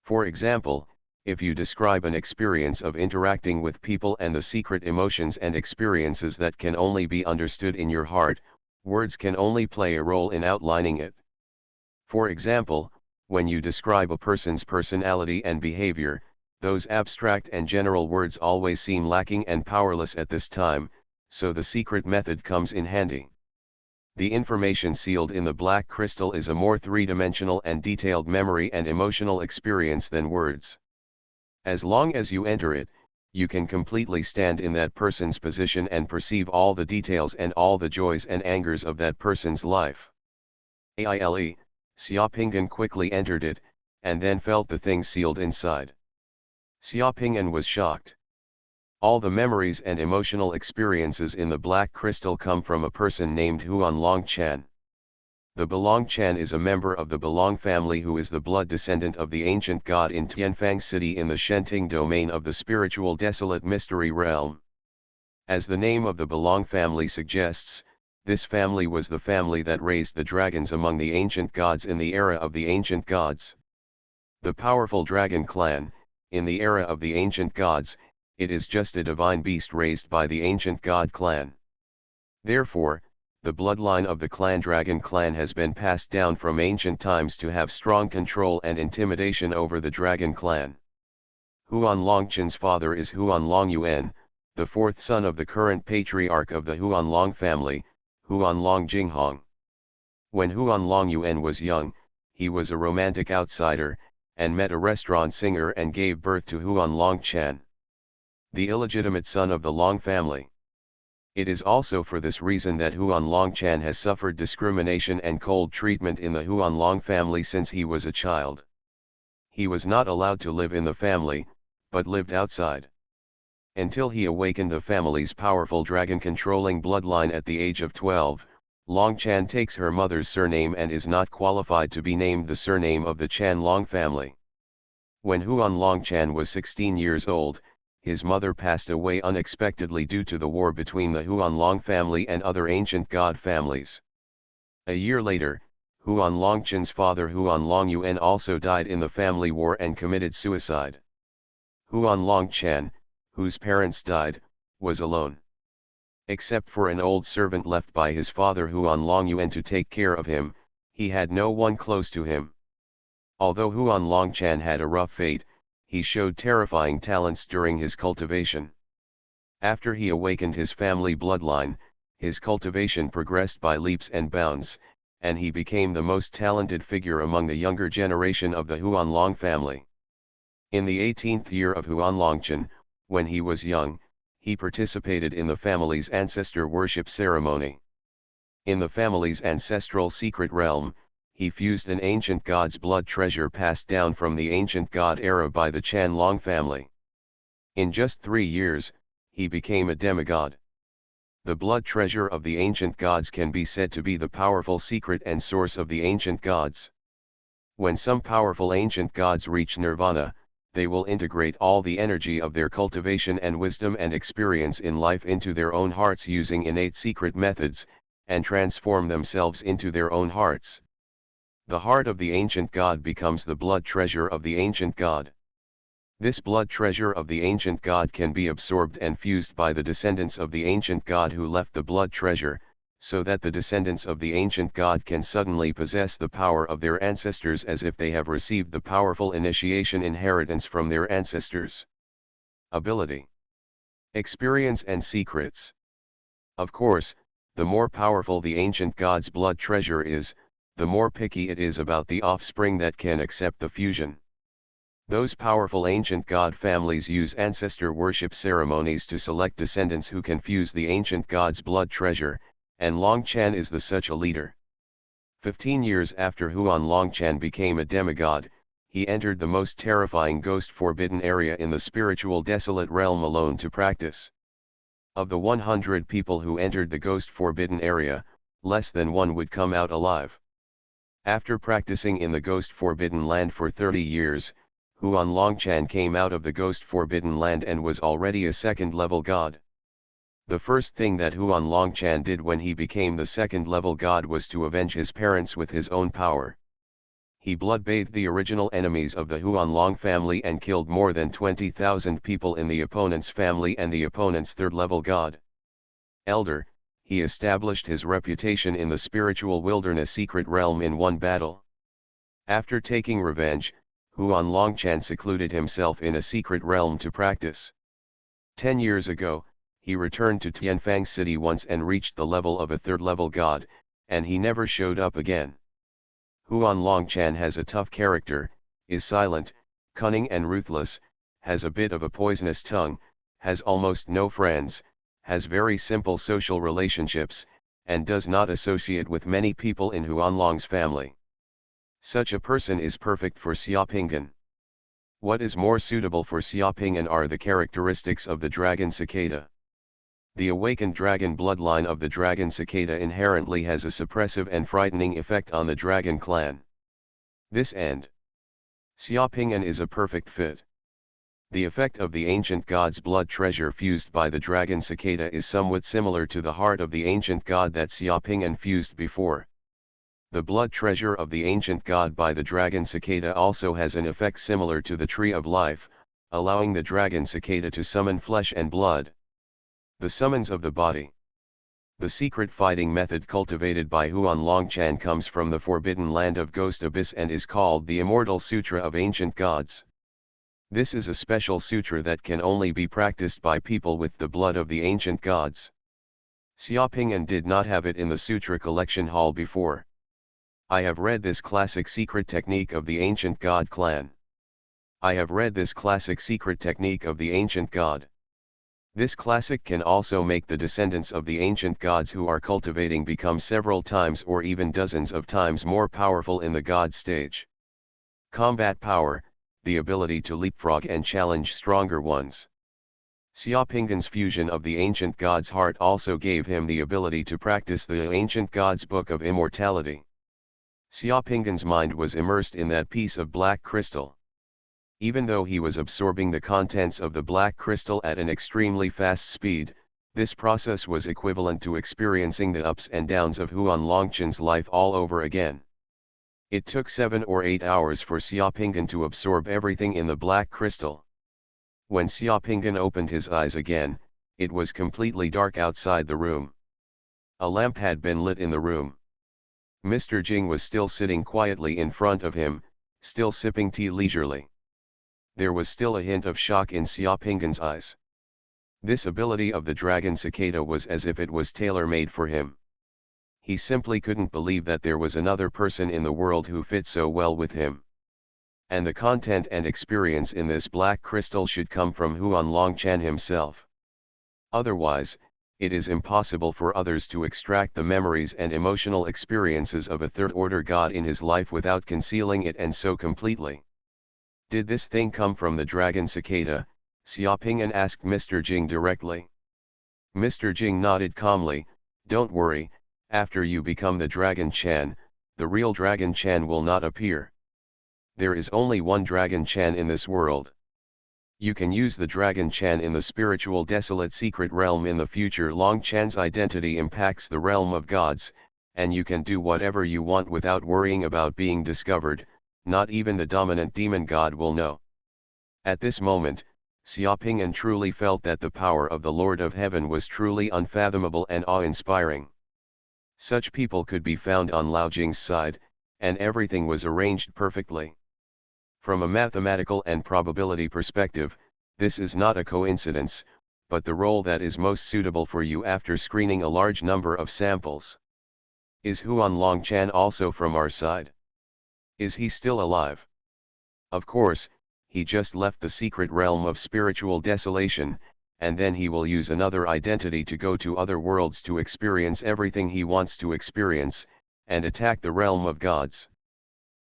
For example, if you describe an experience of interacting with people and the secret emotions and experiences that can only be understood in your heart, words can only play a role in outlining it. For example, when you describe a person's personality and behavior, those abstract and general words always seem lacking and powerless at this time, so the secret method comes in handy. The information sealed in the black crystal is a more three-dimensional and detailed memory and emotional experience than words. As long as you enter it, you can completely stand in that person's position and perceive all the details and all the joys and angers of that person's life. Aile, Xiaopingan quickly entered it, and then felt the thing sealed inside. Xiaopingan was shocked. All the memories and emotional experiences in the black crystal come from a person named Xuanlong Chan. The Belong Chan is a member of the Belong family who is the blood descendant of the ancient god in Tianfang City in the Shenting domain of the spiritual desolate mystery realm. As the name of the Belong family suggests, this family was the family that raised the dragons among the ancient gods in the era of the ancient gods. The powerful dragon clan, in the era of the ancient gods, it is just a divine beast raised by the ancient god clan. Therefore, the bloodline of the clan Dragon clan has been passed down from ancient times to have strong control and intimidation over the Dragon clan. Xuanlong Chen's father is Xuanlong Yuan, the 4th son of the current patriarch of the Xuanlong family, Xuanlong Jinghong. When Xuanlong Yuan was young, he was a romantic outsider, and met a restaurant singer and gave birth to Xuanlong Chen, the illegitimate son of the Long family. It is also for this reason that Xuanlong has suffered discrimination and cold treatment in the Xuanlong family since he was a child. He was not allowed to live in the family, but lived outside. Until he awakened the family's powerful dragon-controlling bloodline at the age of 12, Long Chan takes her mother's surname and is not qualified to be named the surname of the Chan Long family. When Xuanlong was 16 years old, his mother passed away unexpectedly due to the war between the Xuanlong family and other ancient god families. A year later, Xuanlong's father Xuanlongyuan also died in the family war and committed suicide. Xuanlong, whose parents died, was alone. Except for an old servant left by his father Xuanlongyuan to take care of him, he had no one close to him. Although Xuanlong had a rough fate, he showed terrifying talents during his cultivation. After he awakened his family bloodline, his cultivation progressed by leaps and bounds, and he became the most talented figure among the younger generation of the Xuanlong family. In the 18th year of Xuanlong, when he was young, he participated in the family's ancestor worship ceremony. In the family's ancestral secret realm, he fused an ancient god's blood treasure passed down from the ancient god era by the Chan Long family. In just 3 years, he became a demigod. The blood treasure of the ancient gods can be said to be the powerful secret and source of the ancient gods. When some powerful ancient gods reach nirvana, they will integrate all the energy of their cultivation and wisdom and experience in life into their own hearts using innate secret methods, and transform themselves into their own hearts. The heart of the ancient god becomes the blood treasure of the ancient god. This blood treasure of the ancient god can be absorbed and fused by the descendants of the ancient god who left the blood treasure, so that the descendants of the ancient god can suddenly possess the power of their ancestors as if they have received the powerful initiation inheritance from their ancestors. Ability, experience and secrets. Of course, the more powerful the ancient god's blood treasure is, the more picky it is about the offspring that can accept the fusion. Those powerful ancient god families use ancestor worship ceremonies to select descendants who can fuse the ancient god's blood treasure, and Long Chan is such a leader. 15 years after Xuanlong became a demigod, he entered the most terrifying ghost forbidden area in the spiritual desolate realm alone to practice. Of the 100 people who entered the ghost forbidden area, less than one would come out alive. After practicing in the ghost forbidden land for 30 years, Xuanlong came out of the ghost forbidden land and was already a second-level god. The first thing that Xuanlong did when he became the second-level god was to avenge his parents with his own power. He blood-bathed the original enemies of the Xuanlong family and killed more than 20,000 people in the opponent's family and the opponent's third-level god. Elder, he established his reputation in the spiritual wilderness secret realm in one battle. After taking revenge, Xuanlong secluded himself in a secret realm to practice. 10 years ago, he returned to Tianfang City once and reached the level of a third-level god, and he never showed up again. Xuanlong has a tough character, is silent, cunning and ruthless, has a bit of a poisonous tongue, has almost no friends, has very simple social relationships, and does not associate with many people in Xuanlong's family. Such a person is perfect for Xiaopingan. What is more suitable for Xiaopingan are the characteristics of the dragon cicada. The awakened dragon bloodline of the dragon cicada inherently has a suppressive and frightening effect on the dragon clan. This end. Xiaopingan is a perfect fit. The effect of the ancient god's blood treasure fused by the dragon cicada is somewhat similar to the heart of the ancient god that Xiaopingan fused before. The blood treasure of the ancient god by the dragon cicada also has an effect similar to the tree of life, allowing the dragon cicada to summon flesh and blood. The summons of the body. The secret fighting method cultivated by Xuanlong comes from the forbidden land of Ghost Abyss and is called the Immortal Sutra of Ancient Gods. This is a special sutra that can only be practiced by people with the blood of the ancient gods. Xiaopingan did not have it in the sutra collection hall before. I have read this classic secret technique of the ancient god clan. I have read this classic secret technique of the ancient god. This classic can also make the descendants of the ancient gods who are cultivating become several times or even dozens of times more powerful in the god stage. Combat power, the ability to leapfrog and challenge stronger ones. Xiaoping's fusion of the ancient god's heart also gave him the ability to practice the ancient god's book of immortality. Xiaoping's mind was immersed in that piece of black crystal. Even though he was absorbing the contents of the black crystal at an extremely fast speed, this process was equivalent to experiencing the ups and downs of Huan Longchen's life all over again. It took 7 or 8 hours for Xiaoping to absorb everything in the black crystal. When Xiaoping opened his eyes again, it was completely dark outside the room. A lamp had been lit in the room. Mr. Jing was still sitting quietly in front of him, still sipping tea leisurely. There was still a hint of shock in Xiaoping's eyes. This ability of the dragon cicada was as if it was tailor-made for him. He simply couldn't believe that there was another person in the world who fit so well with him. And the content and experience in this black crystal should come from Huan Longchen himself. Otherwise, it is impossible for others to extract the memories and emotional experiences of a third-order god in his life without concealing it and so completely. Did this thing come from the dragon cicada? Xiaoping asked Mr. Jing directly. Mr. Jing nodded calmly. Don't worry, after you become the Dragon Chan, the real Dragon Chan will not appear. There is only one Dragon Chan in this world. You can use the Dragon Chan in the spiritual desolate secret realm in the future. Long Chan's identity impacts the realm of gods, and you can do whatever you want without worrying about being discovered. Not even the dominant demon god will know. At this moment, Xiaoping truly felt that the power of the Lord of Heaven was truly unfathomable and awe-inspiring. Such people could be found on Lao Jing's side, and everything was arranged perfectly. From a mathematical and probability perspective, this is not a coincidence, but the role that is most suitable for you after screening a large number of samples. Is Huan Longchen also from our side? Is he still alive? Of course, he just left the secret realm of spiritual desolation, and then he will use another identity to go to other worlds to experience everything he wants to experience, and attack the realm of gods.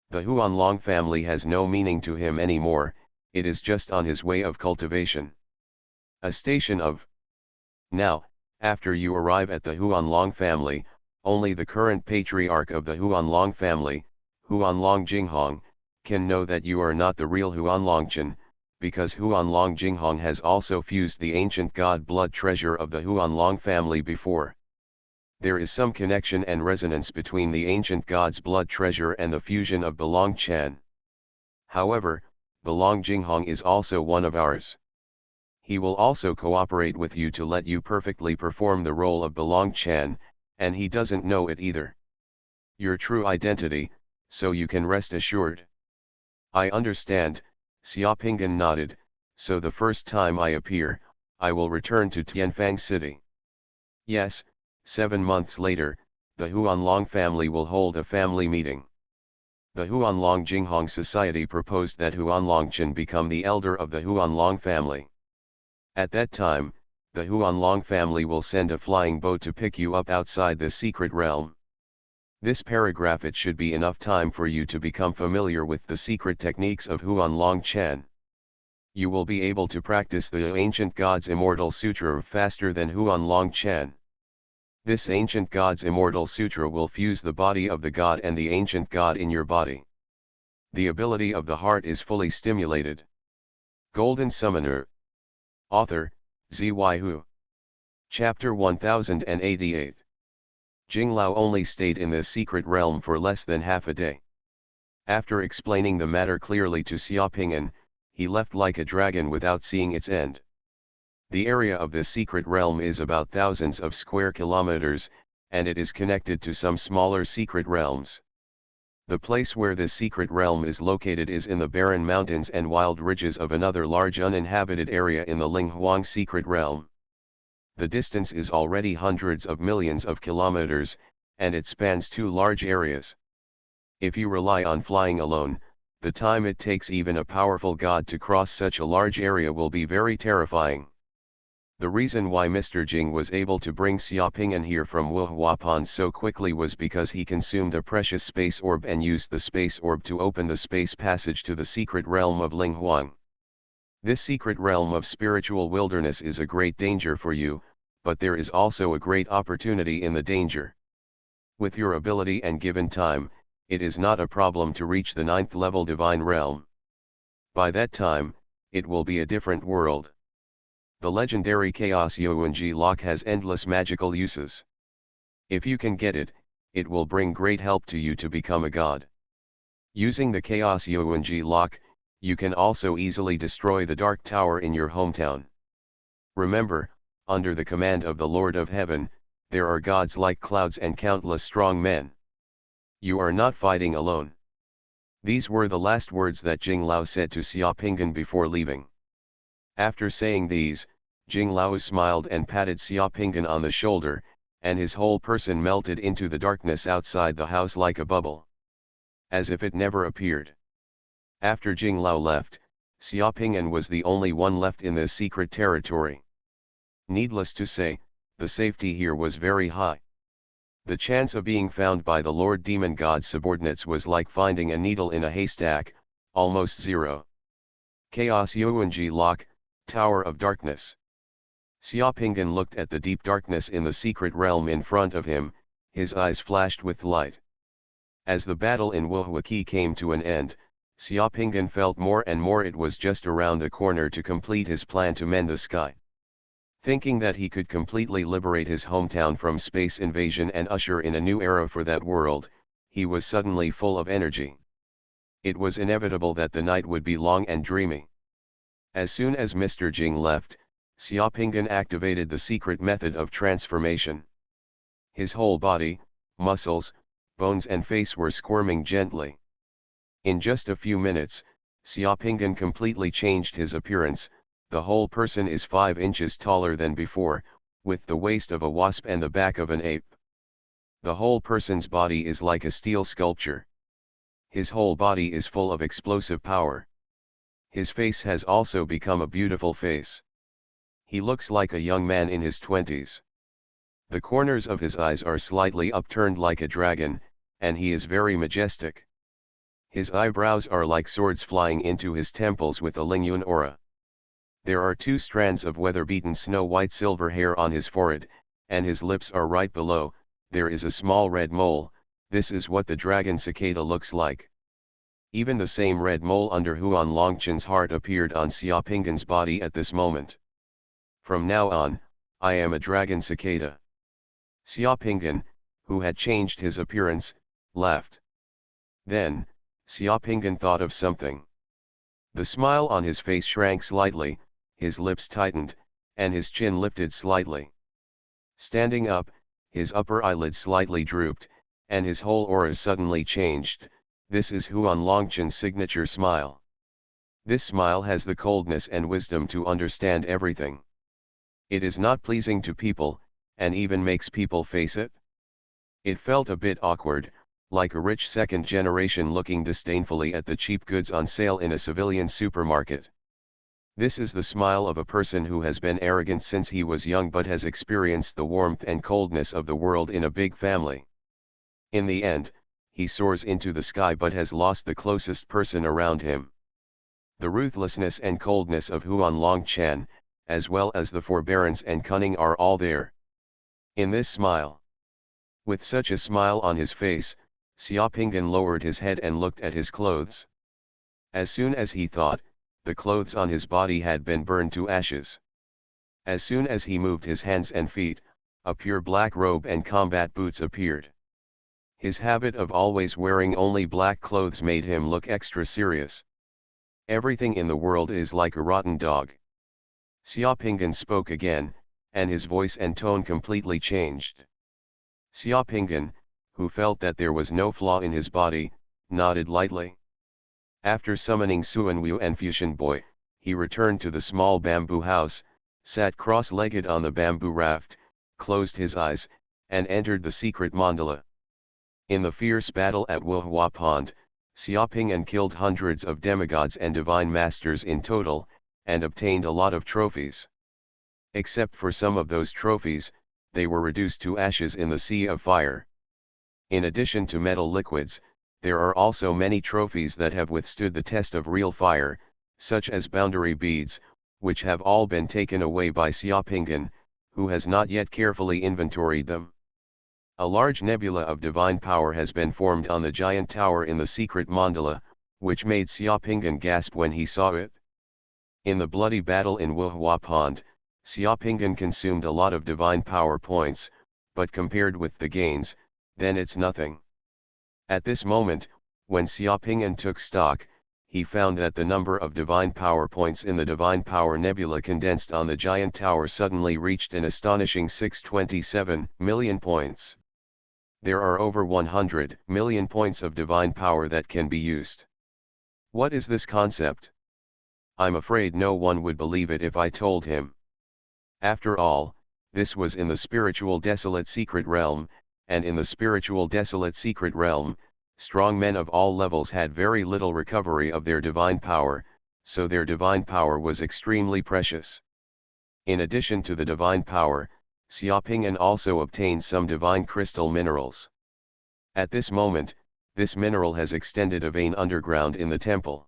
The Huan Long family has no meaning to him anymore, it is just on his way of cultivation. A station of. Now, after you arrive at the Huan Long family, only the current patriarch of the Huan Long family, Huan Long Jinghong, can know that you are not the real Huan Longchen, because Huan Long Jinghong has also fused the ancient god blood treasure of the Huan Long family before. There is some connection and resonance between the ancient god's blood treasure and the fusion of Belong Chan. However, Belong Jinghong is also one of ours. He will also cooperate with you to let you perfectly perform the role of Belong Chan, and he doesn't know it either. Your true identity, so you can rest assured. I understand, Xiaoping nodded, so the first time I appear, I will return to Tianfang City. Yes, 7 months later, the Huan Long family will hold a family meeting. The Huan Long Jinghong Society proposed that Huan Longchen become the elder of the Huan Long family. At that time, the Huan Long family will send a flying boat to pick you up outside the secret realm. This paragraph it should be enough time for you to become familiar with the secret techniques of Huan Long Chen. You will be able to practice the ancient god's immortal sutra faster than Huan Long Chen. This ancient god's immortal sutra will fuse the body of the god and the ancient god in your body. The ability of the heart is fully stimulated. Golden Summoner. Author, Xuanhuan. Chapter 1088. Jinglao only stayed in the secret realm for less than half a day. After explaining the matter clearly to Xiaoping, he left like a dragon without seeing its end. The area of the secret realm is about thousands of square kilometers, and it is connected to some smaller secret realms. The place where this secret realm is located is in the barren mountains and wild ridges of another large uninhabited area in the Linghuang secret realm. The distance is already hundreds of millions of kilometers, and it spans 2 large areas. If you rely on flying alone, the time it takes even a powerful god to cross such a large area will be very terrifying. The reason why Mr. Jing was able to bring Xiaoping'an here from Wuhua Pond so quickly was because he consumed a precious space orb and used the space orb to open the space passage to the secret realm of Linghuang. This secret realm of spiritual wilderness is a great danger for you, but there is also a great opportunity in the danger. With your ability and given time, it is not a problem to reach the 9th level divine realm. By that time, it will be a different world. The legendary Chaos Yuanji lock has endless magical uses. If you can get it, it will bring great help to you to become a god. Using the Chaos Yuanji lock, you can also easily destroy the Dark Tower in your hometown. Remember, under the command of the Lord of Heaven, there are gods like clouds and countless strong men. You are not fighting alone. These were the last words that Jing Lao said to Xiaoping'an before leaving. After saying these, Jing Lao smiled and patted Xiaoping'an on the shoulder, and his whole person melted into the darkness outside the house like a bubble. As if it never appeared. After Jing Lao left, Xiaoping'an was the only one left in this secret territory. Needless to say, the safety here was very high. The chance of being found by the Lord Demon God subordinates was like finding a needle in a haystack, almost zero. Chaos Yuanji lock, Tower of Darkness. Xiaoping'an looked at the deep darkness in the secret realm in front of him, his eyes flashed with light. As the battle in Wuhuaqi came to an end, Xiaoping'an felt more and more it was just around the corner to complete his plan to mend the sky. Thinking that he could completely liberate his hometown from space invasion and usher in a new era for that world, he was suddenly full of energy. It was inevitable that the night would be long and dreamy. As soon as Mr. Jing left, Xiaoping'an activated the secret method of transformation. His whole body, muscles, bones and face were squirming gently. In just a few minutes, Xiaoping'an completely changed his appearance. The whole person is 5 inches taller than before, with the waist of a wasp and the back of an ape. The whole person's body is like a steel sculpture. His whole body is full of explosive power. His face has also become a beautiful face. He looks like a young man in his 20s. The corners of his eyes are slightly upturned like a dragon, and he is very majestic. His eyebrows are like swords flying into his temples with a Lingyuan aura. There are 2 strands of weather-beaten snow-white silver hair on his forehead, and his lips are right below. There is a small red mole. This is what the dragon cicada looks like. Even the same red mole under Huan Longchen's heart appeared on Xiaoping'an's body at this moment. From now on, I am a dragon cicada. Xiaoping'an, who had changed his appearance, laughed. Then, Xiaoping'an thought of something. The smile on his face shrank slightly, his lips tightened, and his chin lifted slightly. Standing up, his upper eyelid slightly drooped, and his whole aura suddenly changed. This is Huan Longchen's signature smile. This smile has the coldness and wisdom to understand everything. It is not pleasing to people, and even makes people face it. It felt a bit awkward, like a rich second generation looking disdainfully at the cheap goods on sale in a civilian supermarket. This is the smile of a person who has been arrogant since he was young but has experienced the warmth and coldness of the world in a big family. In the end, he soars into the sky but has lost the closest person around him. The ruthlessness and coldness of Huan Longchen, as well as the forbearance and cunning are all there in this smile. With such a smile on his face, Xiaoping'an lowered his head and looked at his clothes. As soon as he thought, the clothes on his body had been burned to ashes. As soon as he moved his hands and feet, a pure black robe and combat boots appeared. His habit of always wearing only black clothes made him look extra serious. Everything in the world is like a rotten dog. Xiaoping'an spoke again, and his voice and tone completely changed. Xiaoping'an, who felt that there was no flaw in his body, nodded lightly. After summoning Xuanhuan and Fusion Boy, he returned to the small bamboo house, sat cross-legged on the bamboo raft, closed his eyes, and entered the secret mandala. In the fierce battle at Wuhua Pond, Xiaoping'an killed hundreds of demigods and divine masters in total, and obtained a lot of trophies. Except for some of those trophies, they were reduced to ashes in the sea of fire. In addition to metal liquids, there are also many trophies that have withstood the test of real fire, such as boundary beads, which have all been taken away by Xiaoping'an, who has not yet carefully inventoried them. A large nebula of divine power has been formed on the giant tower in the secret mandala, which made Xiaoping'an gasp when he saw it. In the bloody battle in Wuhua Pond, Xiaoping'an consumed a lot of divine power points, but compared with the gains, then it's nothing. At this moment, when Xiaoping'an took stock, he found that the number of divine power points in the divine power nebula condensed on the giant tower suddenly reached an astonishing 627 million points. There are over 100 million points of divine power that can be used. What is this concept? I'm afraid no one would believe it if I told him. After all, this was in the spiritual desolate secret realm, and in the spiritual desolate secret realm, strong men of all levels had very little recovery of their divine power, so their divine power was extremely precious. In addition to the divine power, Xiaoping'an also obtained some divine crystal minerals. At this moment, this mineral has extended a vein underground in the temple.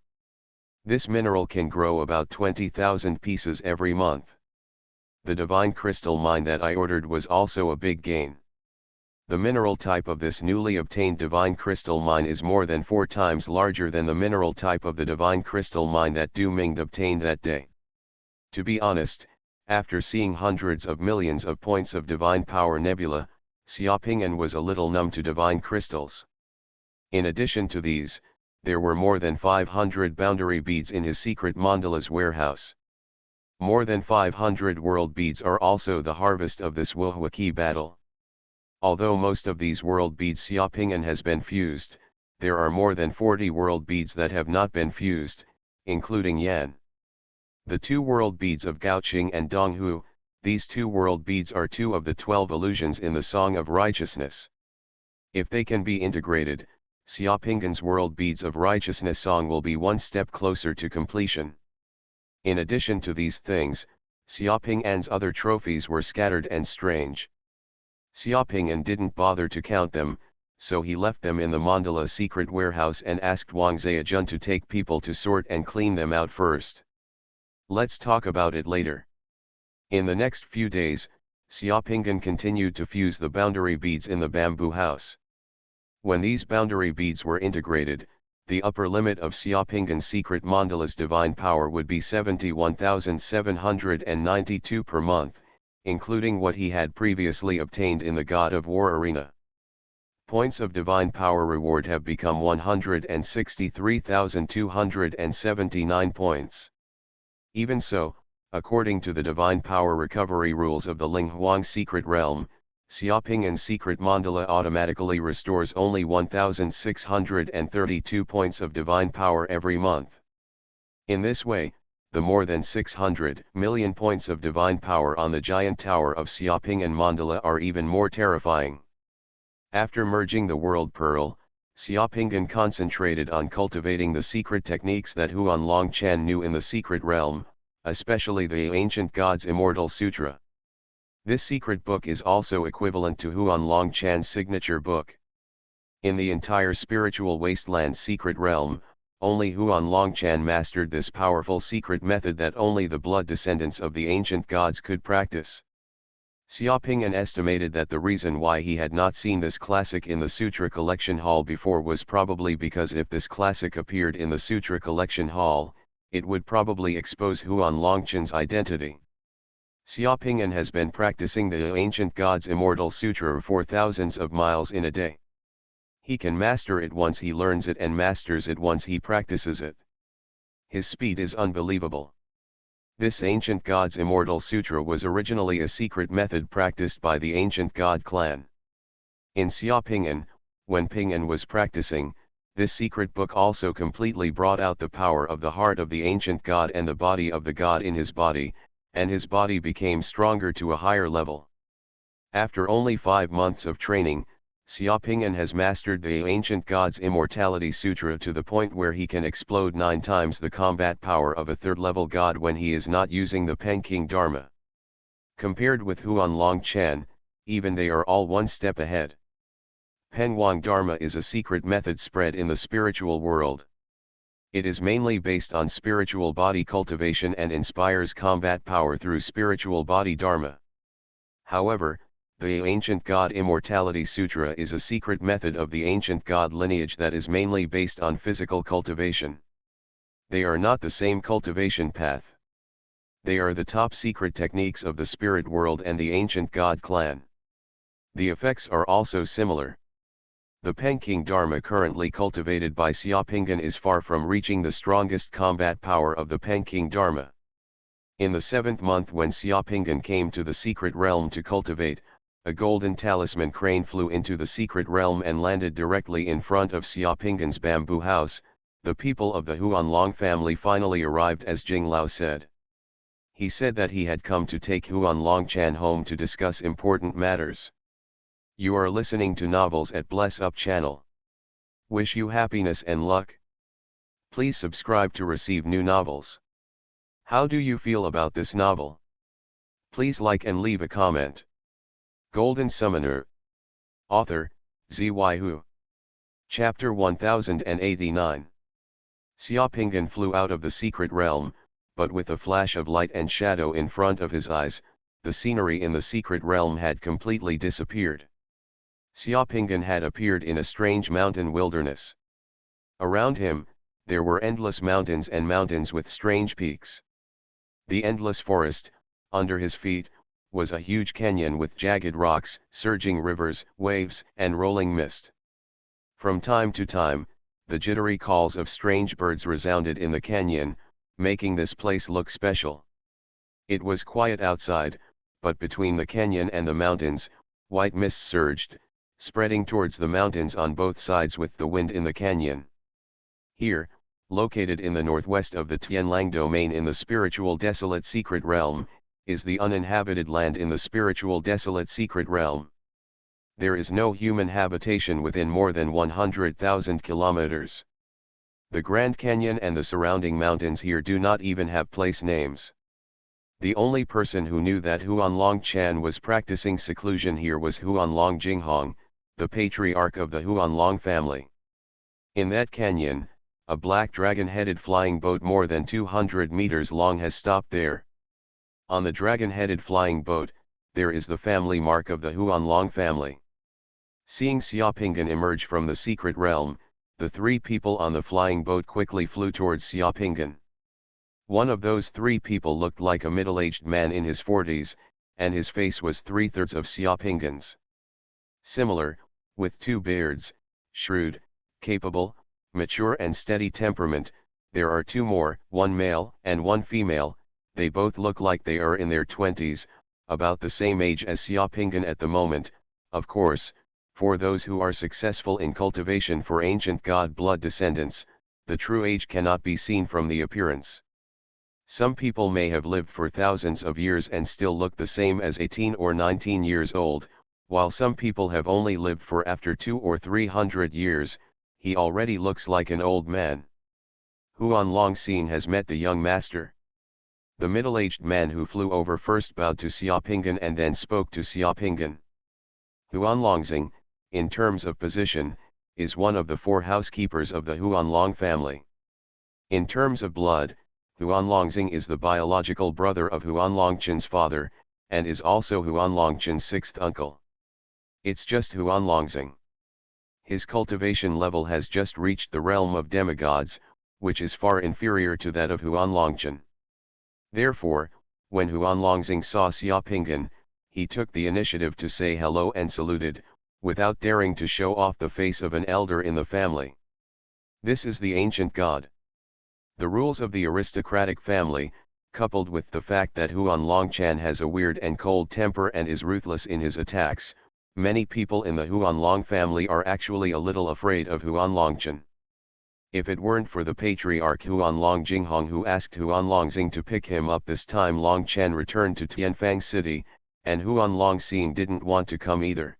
This mineral can grow about 20,000 pieces every month. The divine crystal mine that I ordered was also a big gain. The mineral type of this newly obtained divine crystal mine is more than 4 times larger than the mineral type of the divine crystal mine that Du Ming obtained that day. To be honest, after seeing hundreds of millions of points of divine power nebula, Xiaoping'an was a little numb to divine crystals. In addition to these, there were more than 500 boundary beads in his secret mandala's warehouse. More than 500 world beads are also the harvest of this Wuhua key battle. Although most of these world beads Xiaoping'an has been fused, there are more than 40 world beads that have not been fused, including Yan. The 2 world beads of Gaoqing and Donghu, these 2 world beads are 2 of the 12 illusions in the Song of Righteousness. If they can be integrated, Xiaoping'an's world beads of righteousness song will be one step closer to completion. In addition to these things, Xiaoping'an's other trophies were scattered and strange. Xiaoping'an didn't bother to count them, so he left them in the mandala secret warehouse and asked Wang Zhejian to take people to sort and clean them out first. Let's talk about it later. In the next few days, Xiaoping'an continued to fuse the boundary beads in the bamboo house. When these boundary beads were integrated, the upper limit of Xiaoping'an's secret mandala's divine power would be 71,792 per month, including what he had previously obtained in the God of War arena. Points of divine power reward have become 163,279 points. Even so, according to the divine power recovery rules of the Linghuang secret realm, Xiaoping'an's secret mandala automatically restores only 1,632 points of divine power every month. In this way, the more than 600 million points of divine power on the giant tower of Xiaoping'an mandala are even more terrifying. After merging the world pearl, Xiaoping'an concentrated on cultivating the secret techniques that Huan Longchan knew in the secret realm, especially the ancient God's Immortal Sutra. This secret book is also equivalent to Huan Longchan's signature book. In the entire spiritual wasteland secret realm, only Huan Longchan mastered this powerful secret method that only the blood descendants of the ancient gods could practice. Xiaoping'an estimated that the reason why he had not seen this classic in the Sutra Collection Hall before was probably because if this classic appeared in the Sutra Collection Hall, it would probably expose Huan Longchan's identity. Xiaoping'an has been practicing the ancient God's Immortal Sutra for thousands of miles in a day. He can master it once he learns it and masters it once he practices it. His speed is unbelievable. This ancient God's Immortal Sutra was originally a secret method practiced by the ancient God clan. In Xiaoping'an, when Ping'an was practicing, this secret book also completely brought out the power of the heart of the ancient God and the body of the God in his body, and his body became stronger to a higher level. After only 5 months of training, Xiaoping'an has mastered the ancient God's Immortality Sutra to the point where he can explode 9 times the combat power of a 3rd-level god when he is not using the Pengqing Dharma. Compared with Huan Chan, even they are all one step ahead. Pengwang Dharma is a secret method spread in the spiritual world. It is mainly based on spiritual body cultivation and inspires combat power through spiritual body dharma. However, the Ancient God Immortality Sutra is a secret method of the ancient god lineage that is mainly based on physical cultivation. They are not the same cultivation path. They are the top secret techniques of the spirit world and the ancient god clan. The effects are also similar. The Peking Dharma currently cultivated by Xiaopinggan is far from reaching the strongest combat power of the Peking Dharma. In the 7th month when Xiaopinggan came to the secret realm to cultivate, a golden talisman crane flew into the secret realm and landed directly in front of Xiaopinggan's bamboo house. The people of the Huanlong family finally arrived, as Jinglao said. He said that he had come to take Huanlong Chan home to discuss important matters. You are listening to Novels at Bless Up channel. Wish you happiness and luck. Please subscribe to receive new novels. How do you feel about this novel? Please like and leave a comment. Golden Summoner. Author, Xuanhuan. Chapter 1089. Xiaopinggan flew out of the secret realm, but with a flash of light and shadow in front of his eyes, the scenery in the secret realm had completely disappeared. Xiaopinggan had appeared in a strange mountain wilderness. Around him, there were endless mountains and mountains with strange peaks. The endless forest, under his feet, was a huge canyon with jagged rocks, surging rivers, waves, and rolling mist. From time to time, the jittery calls of strange birds resounded in the canyon, making this place look special. It was quiet outside, but between the canyon and the mountains, white mist surged, spreading towards the mountains on both sides with the wind in the canyon. Here, located in the northwest of the Tianlang domain in the spiritual desolate secret realm, is the uninhabited land in the spiritual desolate secret realm. There is no human habitation within more than 100,000 kilometers. The Grand Canyon and the surrounding mountains here do not even have place names. The only person who knew that Huanlong Chan was practicing seclusion here was Huanlong Jinghong, the patriarch of the Huanlong family. In that canyon, a black dragon-headed flying boat more than 200 meters long has stopped there. On the dragon-headed flying boat, there is the family mark of the Huanlong family. Seeing Xiaopinggan emerge from the secret realm, the three people on the flying boat quickly flew towards Xiaopinggan. One of those three people looked like a middle-aged man in his 40s, and his face was 3/3 of Xiaopinggan's. Similar, with two beards, shrewd, capable, mature and steady temperament, there are two more, one male and one female. They both look like they are in their 20s, about the same age as Xiaopinggan at the moment. Of course, for those who are successful in cultivation for ancient god blood descendants, the true age cannot be seen from the appearance. Some people may have lived for thousands of years and still look the same as 18 or 19 years old, while some people have only lived for after 200 or 300 years, he already looks like an old man. Huanlong Xing has met the young master. The middle-aged man who flew over first bowed to Xiaopinggan and then spoke to Xiaopinggan. Huanlong Xing, in terms of position, is one of the 4 housekeepers of the Huanlong family. In terms of blood, Huanlong Xing is the biological brother of Huanlong Chen's father, and is also Huanlong Chen's 6th uncle. It's just Huanlong Xing. His cultivation level has just reached the realm of demigods, which is far inferior to that of Huanlong Chen. Therefore, when Huanlong Xing saw Xiaopinggan, he took the initiative to say hello and saluted, without daring to show off the face of an elder in the family. This is the ancient god. The rules of the aristocratic family, coupled with the fact that Huanlong Chan has a weird and cold temper and is ruthless in his attacks, many people in the Huanlong family are actually a little afraid of Huanlong Chen. If it weren't for the patriarch Huanlong Jinghong who asked Huanlong Xing to pick him up this time, Long Chen returned to Tianfang City, and Huanlong Xing didn't want to come either.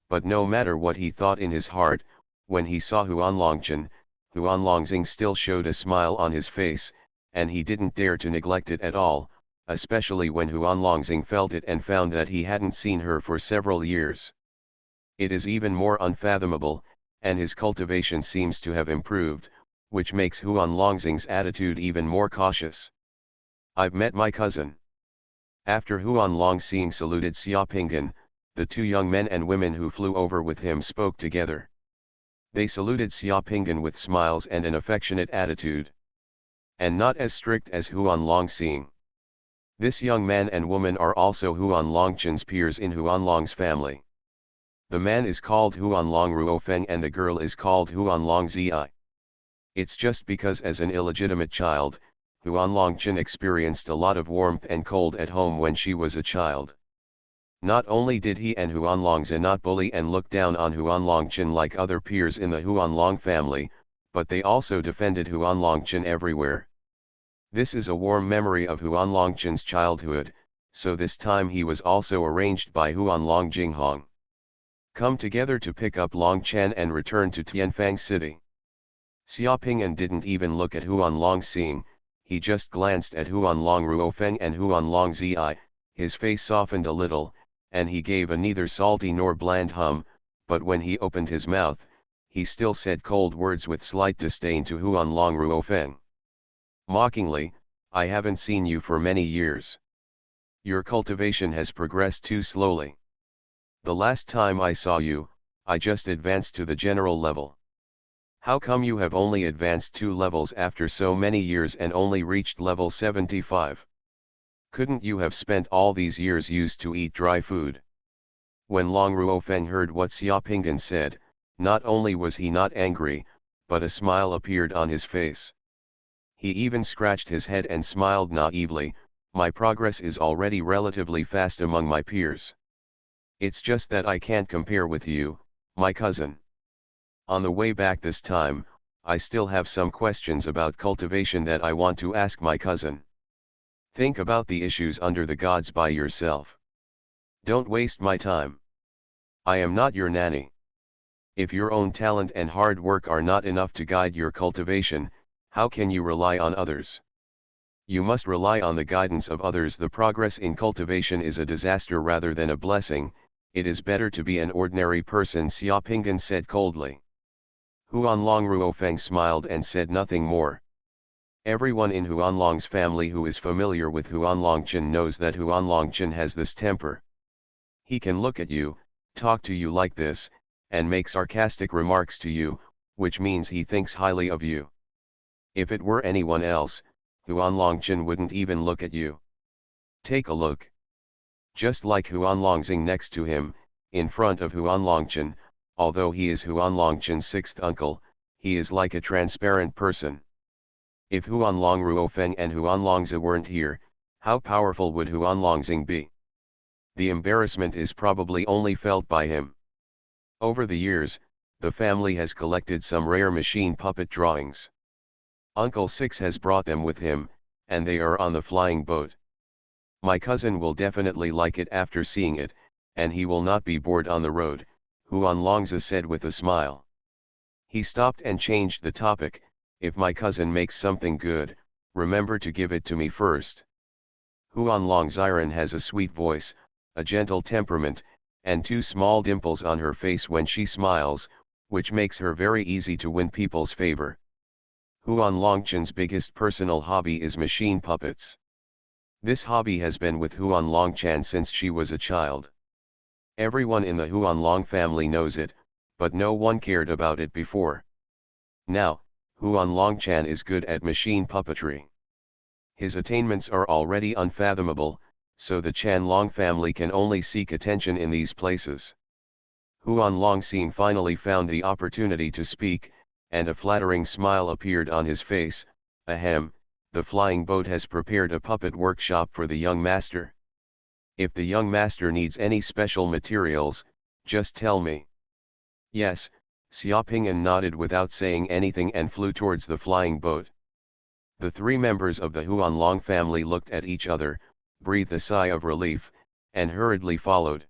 But no matter what he thought in his heart, when he saw Huanlong Chen, Huanlong Xing still showed a smile on his face, and he didn't dare to neglect it at all, especially when Xuanlongxing felt it and found that he hadn't seen her for several years. It is even more unfathomable, and his cultivation seems to have improved, which makes Xuanlongxing's attitude even more cautious. I've met my cousin. After Xuanlongxing saluted Xiaopinggan, the two young men and women who flew over with him spoke together. They saluted Xiaopinggan with smiles and an affectionate attitude. And not as strict as Xuanlongxing. This young man and woman are also Xuanlongchen's peers in Xuanlong's family. The man is called Xuanlong Ruofeng and the girl is called Xuanlong Zi. It's just because as an illegitimate child, Xuanlongchen experienced a lot of warmth and cold at home when she was a child. Not only did he and Xuanlongzi not bully and look down on Xuanlongchen like other peers in the Xuanlong family, but they also defended Xuanlongchen everywhere. This is a warm memory of Xuanlongchen's childhood, so this time he was also arranged by Xuanlong Jinghong. Come together to pick up Longchen and return to Tianfang City. Xiaopingyan didn't even look at Xuanlongxing, he just glanced at Xuanlong Ruofeng and Xuanlong Zi. His face softened a little, and he gave a neither salty nor bland hum, but when he opened his mouth, he still said cold words with slight disdain to Xuanlong Ruofeng. Mockingly, I haven't seen you for many years. Your cultivation has progressed too slowly. The last time I saw you, I just advanced to the general level. How come you have only advanced 2 levels after so many years and only reached level 75? Couldn't you have spent all these years used to eat dry food? When Long Ruofeng heard what Xiaopingyan said, not only was he not angry, but a smile appeared on his face. He even scratched his head and smiled naively, my progress is already relatively fast among my peers. It's just that I can't compare with you, my cousin. On the way back this time, I still have some questions about cultivation that I want to ask my cousin. Think about the issues under the gods by yourself. Don't waste my time. I am not your nanny. If your own talent and hard work are not enough to guide your cultivation, how can you rely on others? You must rely on the guidance of others. The progress in cultivation is a disaster rather than a blessing. It is better to be an ordinary person, Xiaopingyan said coldly. Xuanlong Ruofeng smiled and said nothing more. Everyone in Xuanlong's family who is familiar with Xuanlongchen knows that Xuanlongchen has this temper. He can look at you, talk to you like this, and make sarcastic remarks to you, which means he thinks highly of you. If it were anyone else, Xuanlongchen wouldn't even look at you. Take a look. Just like Xuanlongxing next to him, in front of Xuanlongchen, although he is Xuanlongchen's 6th uncle, he is like a transparent person. If Xuanlong Ruofeng and Xuanlongzi weren't here, how powerful would Xuanlongxing be? The embarrassment is probably only felt by him. Over the years, the family has collected some rare machine puppet drawings. Uncle Six has brought them with him, and they are on the flying boat. My cousin will definitely like it after seeing it, and he will not be bored on the road, Xuanlongzi said with a smile. He stopped and changed the topic. If my cousin makes something good, remember to give it to me first. Xuanlong Xiran has a sweet voice, a gentle temperament, and 2 small dimples on her face when she smiles, which makes her very easy to win people's favor. Xuanlongchen's biggest personal hobby is machine puppets. This hobby has been with Xuanlongchen since she was a child. Everyone in the Xuanlong family knows it, but no one cared about it before. Now, Xuanlongchen is good at machine puppetry. His attainments are already unfathomable, so the Chanlong family can only seek attention in these places. Xuanlongxing finally found the opportunity to speak, and a flattering smile appeared on his face. Ahem, the flying boat has prepared a puppet workshop for the young master. If the young master needs any special materials, just tell me. Yes, Xiaopingyan nodded without saying anything and flew towards the flying boat. The 3 members of the Xuanlong family looked at each other, breathed a sigh of relief, and hurriedly followed.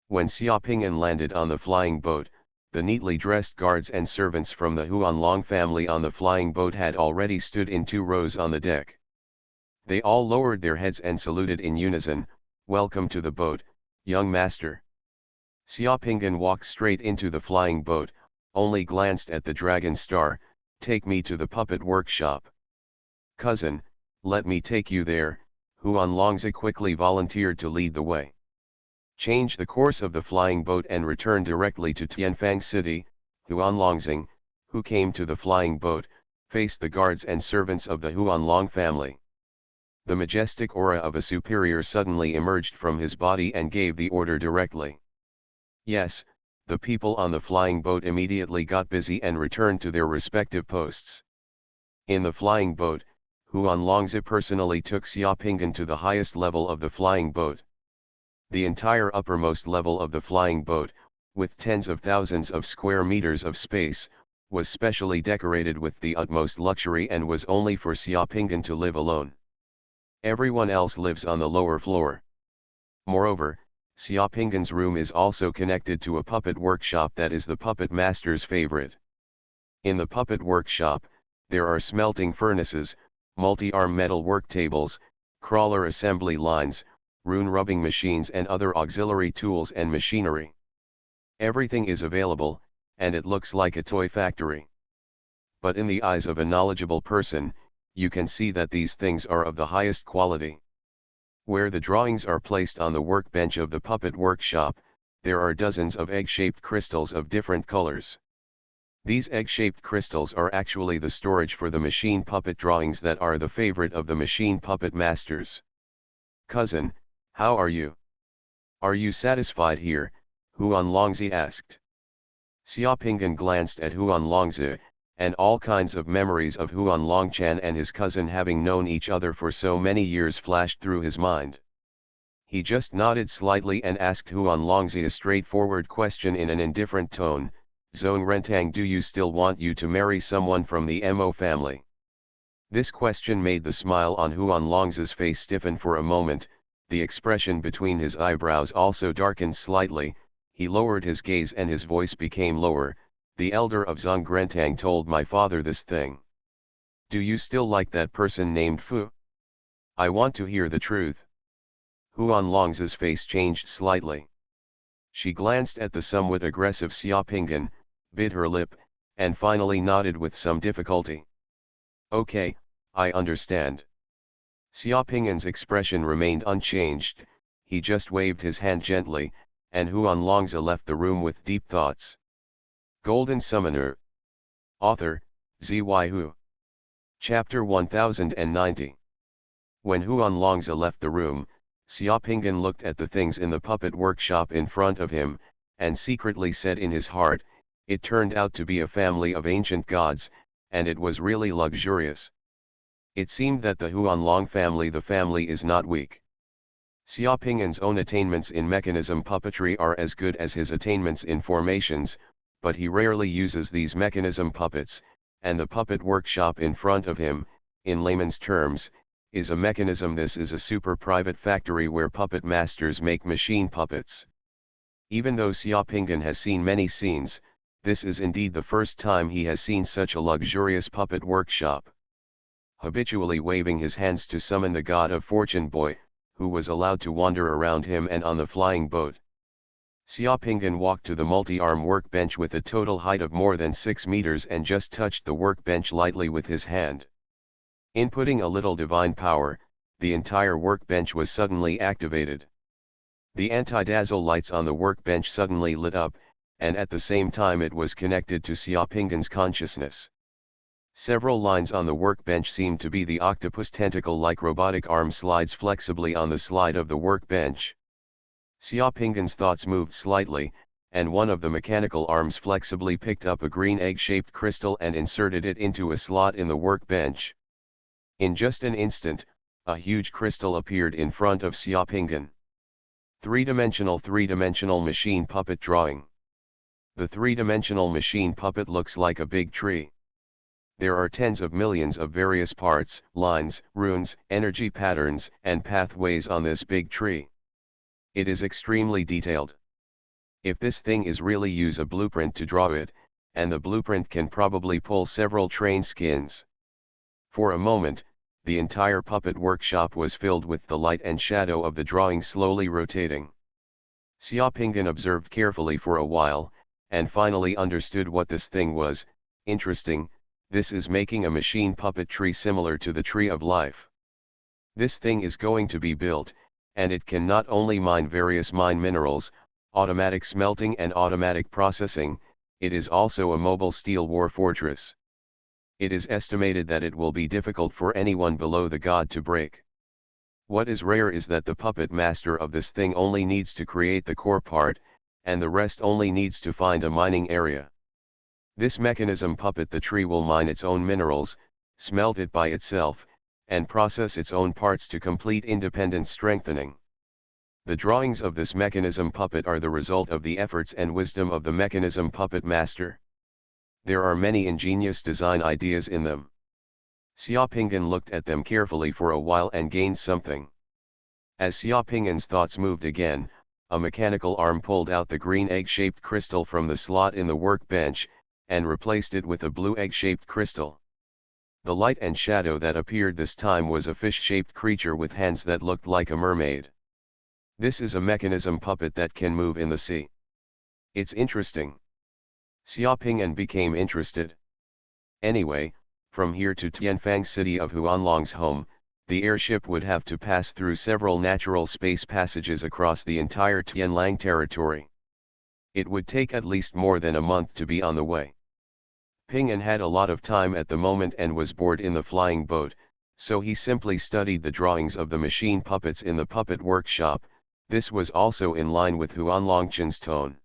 When Xiaopingyan landed on the flying boat, the neatly dressed guards and servants from the Xuanlong family on the flying boat had already stood in 2 rows on the deck. They all lowered their heads and saluted in unison, "Welcome to the boat, young master." Xiaopinggan walked straight into the flying boat, only glanced at the dragon star, "Take me to the puppet workshop." "Cousin, let me take you there," Huanlongzi quickly volunteered to lead the way. "Change the course of the flying boat and return directly to Tianfang City." Huanlongzing, who came to the flying boat, faced the guards and servants of the Huanlong family. The majestic aura of a superior suddenly emerged from his body and gave the order directly. Yes, the people on the flying boat immediately got busy and returned to their respective posts. In the flying boat, Huanlongzi personally took Xiaopinggan to the highest level of the flying boat. The entire uppermost level of the flying boat, with tens of thousands of square meters of space, was specially decorated with the utmost luxury and was only for Xiaopinggan to live alone. Everyone else lives on the lower floor. Moreover, Xiaopinggan's room is also connected to a puppet workshop that is the puppet master's favorite. In the puppet workshop, there are smelting furnaces, multi-arm metal work tables, crawler assembly lines, rune rubbing machines and other auxiliary tools and machinery. Everything is available, and it looks like a toy factory. But in the eyes of a knowledgeable person, you can see that these things are of the highest quality. Where the drawings are placed on the workbench of the puppet workshop, there are dozens of egg-shaped crystals of different colors. These egg-shaped crystals are actually the storage for the machine puppet drawings that are the favorite of the machine puppet masters. "Cousin, how are you? Are you satisfied here?" Huanlongzi asked. Xiaopinggan glanced at Huanlongzi, and all kinds of memories of Huanlongchan and his cousin having known each other for so many years flashed through his mind. He just nodded slightly and asked Huanlongzi a straightforward question in an indifferent tone, "Zhong Rentang, do you still want you to marry someone from the Mo family?" This question made the smile on Huanlongzi's face stiffen for a moment, the expression between his eyebrows also darkened slightly, he lowered his gaze and his voice became lower. "The elder of Zhong Rentang told my father this thing. Do you still like that person named Fu? I want to hear the truth." Huanlongzi's face changed slightly. She glanced at the somewhat aggressive Xiaopinggan, bit her lip, and finally nodded with some difficulty. "Okay, I understand." Xiaopinggan's expression remained unchanged, he just waved his hand gently, and Huanlongzi left the room with deep thoughts. Golden Summoner. Author, Zyu. Chapter 1090. When Huanlongzi left the room, Xiaopinggan looked at the things in the puppet workshop in front of him, and secretly said in his heart, it turned out to be a family of ancient gods, and it was really luxurious. It seemed that the Huanlong family is not weak. Xiaopinggan's own attainments in mechanism puppetry are as good as his attainments in formations, but he rarely uses these mechanism puppets, and the puppet workshop in front of him, in layman's terms, is a mechanism. This is a super private factory where puppet masters make machine puppets. Even though Xiaopinggan has seen many scenes, this is indeed the first time he has seen such a luxurious puppet workshop. Habitually waving his hands to summon the god of fortune boy, who was allowed to wander around him and on the flying boat, Xiaopinggan walked to the multi-arm workbench with a total height of more than 6 meters and just touched the workbench lightly with his hand. Inputting a little divine power, the entire workbench was suddenly activated. The anti-dazzle lights on the workbench suddenly lit up, and at the same time it was connected to Xiaopinggan's consciousness. Several lines on the workbench seemed to be the octopus tentacle-like robotic arm slides flexibly on the slide of the workbench. Xiaopinggan's thoughts moved slightly, and one of the mechanical arms flexibly picked up a green egg-shaped crystal and inserted it into a slot in the workbench. In just an instant, a huge crystal appeared in front of Xiaopinggan. Three-dimensional machine puppet drawing. The three-dimensional machine puppet looks like a big tree. There are tens of millions of various parts, lines, runes, energy patterns, and pathways on this big tree. It is extremely detailed. If this thing is really use a blueprint to draw it, and the blueprint can probably pull several train skins. For a moment, the entire puppet workshop was filled with the light and shadow of the drawing slowly rotating. Xiaopingyan observed carefully for a while, and finally understood what this thing was. Interesting, this is making a machine puppet tree similar to the tree of life. This thing is going to be built, and it can not only mine various mine minerals, automatic smelting and automatic processing, it is also a mobile steel war fortress. It is estimated that it will be difficult for anyone below the god to break. What is rare is that the puppet master of this thing only needs to create the core part, and the rest only needs to find a mining area. This mechanism puppet the tree will mine its own minerals, smelt it by itself, and process its own parts to complete independent strengthening. The drawings of this mechanism puppet are the result of the efforts and wisdom of the mechanism puppet master. There are many ingenious design ideas in them. Xiaopingyan looked at them carefully for a while and gained something. As Xiaopingyan's thoughts moved again, a mechanical arm pulled out the green egg-shaped crystal from the slot in the workbench, and replaced it with a blue egg-shaped crystal. The light and shadow that appeared this time was a fish-shaped creature with hands that looked like a mermaid. This is a mechanism puppet that can move in the sea. It's interesting. Xiaopingyan became interested. Anyway, from here to Tianfang city of Huanlong's home, the airship would have to pass through several natural space passages across the entire Tianlang territory. It would take at least more than a month to be on the way. Pingyan had a lot of time at the moment and was bored in the flying boat, so he simply studied the drawings of the machine puppets in the puppet workshop. This was also in line with Huanlongchen's tone.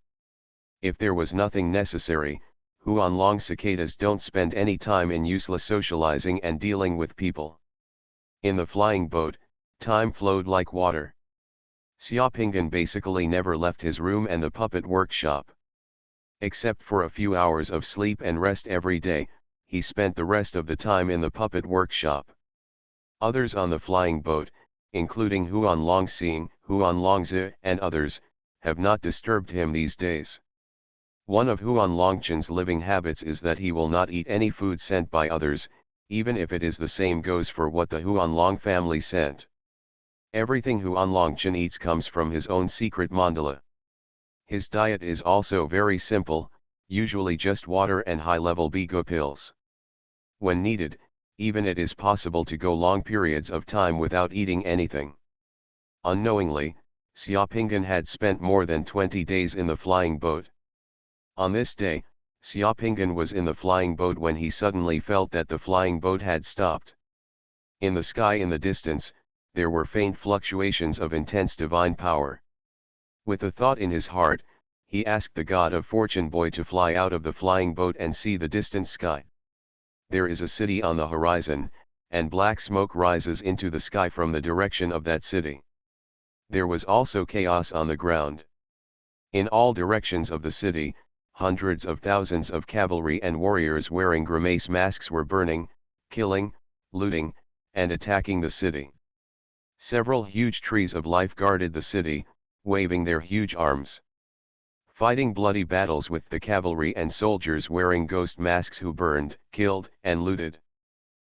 If there was nothing necessary, Huanlong cicadas don't spend any time in useless socializing and dealing with people. In the flying boat, time flowed like water. Xiaopingyan basically never left his room and the puppet workshop. Except for a few hours of sleep and rest every day, he spent the rest of the time in the puppet workshop. Others on the flying boat, including Huanlong Xing, Huanlong Zi, and others, have not disturbed him these days. One of Huanlongchen's living habits is that he will not eat any food sent by others, even if it is the same goes for what the Huanlong family sent. Everything Huanlongchen eats comes from his own secret mandala. His diet is also very simple, usually just water and high-level bigo pills. When needed, even it is possible to go long periods of time without eating anything. Unknowingly, Xiaopingyan had spent more than 20 days in the flying boat. On this day, Xiaopingyan was in the flying boat when he suddenly felt that the flying boat had stopped. In the sky in the distance, there were faint fluctuations of intense divine power. With a thought in his heart, he asked the god of fortune boy to fly out of the flying boat and see the distant sky. There is a city on the horizon, and black smoke rises into the sky from the direction of that city. There was also chaos on the ground. In all directions of the city, hundreds of thousands of cavalry and warriors wearing grimace masks were burning, killing, looting, and attacking the city. Several huge trees of life guarded the city, waving their huge arms. Fighting bloody battles with the cavalry and soldiers wearing ghost masks who burned, killed, and looted.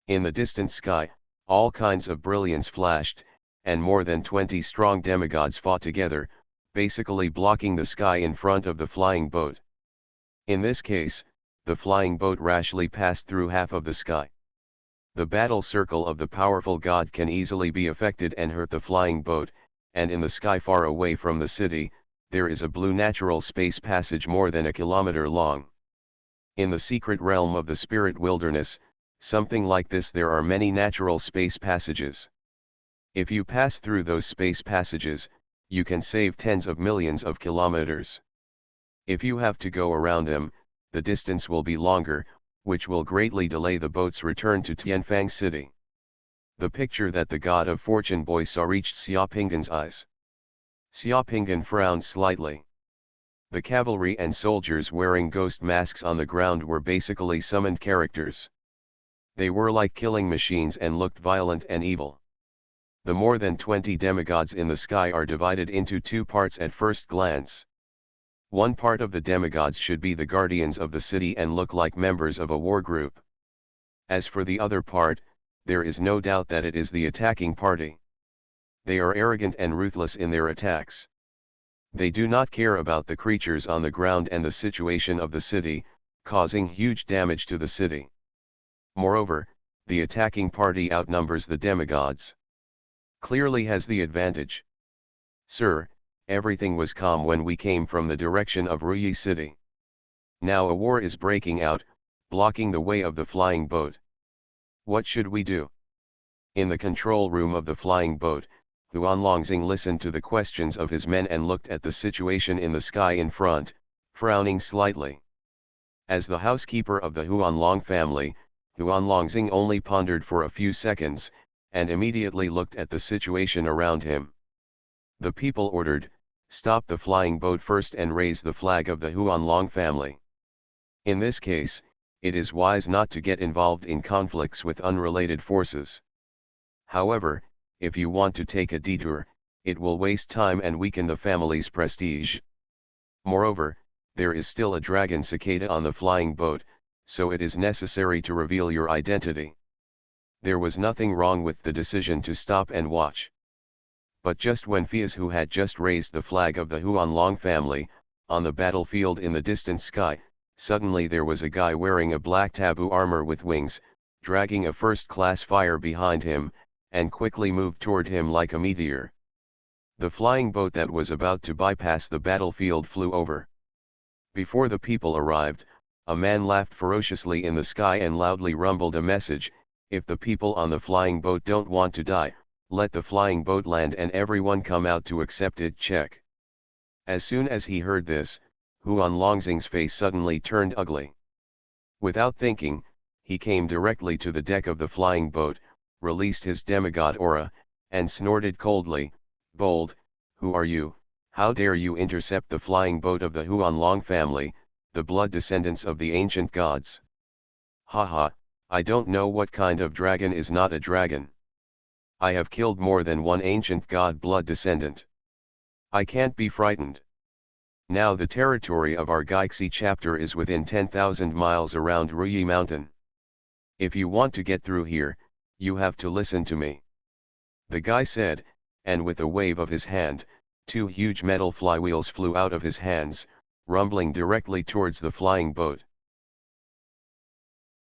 In the distant sky, all kinds of brilliance flashed, and more than 20 strong demigods fought together, basically blocking the sky in front of the flying boat. In this case, the flying boat rashly passed through half of the sky. The battle circle of the powerful god can easily be affected and hurt the flying boat, and in the sky far away from the city, there is a blue natural space passage more than a kilometer long. In the secret realm of the spirit wilderness, something like this there are many natural space passages. If you pass through those space passages, you can save tens of millions of kilometers. If you have to go around them, the distance will be longer, which will greatly delay the boat's return to Tianfang city. The picture that the god of fortune boy saw reached Xiaopingyan's eyes. Xiaopingyan frowned slightly. The cavalry and soldiers wearing ghost masks on the ground were basically summoned characters. They were like killing machines and looked violent and evil. The more than 20 demigods in the sky are divided into two parts at first glance. One part of the demigods should be the guardians of the city and look like members of a war group. As for the other part, there is no doubt that it is the attacking party. They are arrogant and ruthless in their attacks. They do not care about the creatures on the ground and the situation of the city, causing huge damage to the city. Moreover, the attacking party outnumbers the demigods. Clearly has the advantage. Sir, everything was calm when we came from the direction of Ruyi city. Now a war is breaking out, blocking the way of the flying boat. What should we do? In the control room of the flying boat, Xuanlongxing listened to the questions of his men and looked at the situation in the sky in front, frowning slightly. As the housekeeper of the Xuanlong family, Xuanlongxing only pondered for a few seconds, and immediately looked at the situation around him. The people ordered, "Stop the flying boat first and raise the flag of the Xuanlong family." In this case, it is wise not to get involved in conflicts with unrelated forces. However, if you want to take a detour, it will waste time and weaken the family's prestige. Moreover, there is still a dragon cicada on the flying boat, so it is necessary to reveal your identity. There was nothing wrong with the decision to stop and watch. But just when Fias, who had just raised the flag of the Xuanlong family, on the battlefield in the distant sky, suddenly there was a guy wearing a black taboo armor with wings, dragging a first-class fire behind him, and quickly moved toward him like a meteor. The flying boat that was about to bypass the battlefield flew over. Before the people arrived, a man laughed ferociously in the sky and loudly rumbled a message: "If the people on the flying boat don't want to die, let the flying boat land and everyone come out to accept it." Check. As soon as he heard this, Xuanlongxing's face suddenly turned ugly. Without thinking, he came directly to the deck of the flying boat, released his demigod aura, and snorted coldly, "Bold, who are you? How dare you intercept the flying boat of the Xuanlong family, the blood descendants of the ancient gods? Haha, I don't know what kind of dragon is not a dragon. I have killed more than one ancient god blood descendant. I can't be frightened. Now the territory of our Galaxy chapter is within 10,000 miles around Ruyi Mountain. If you want to get through here, you have to listen to me." The guy said, and with a wave of his hand, two huge metal flywheels flew out of his hands, rumbling directly towards the flying boat.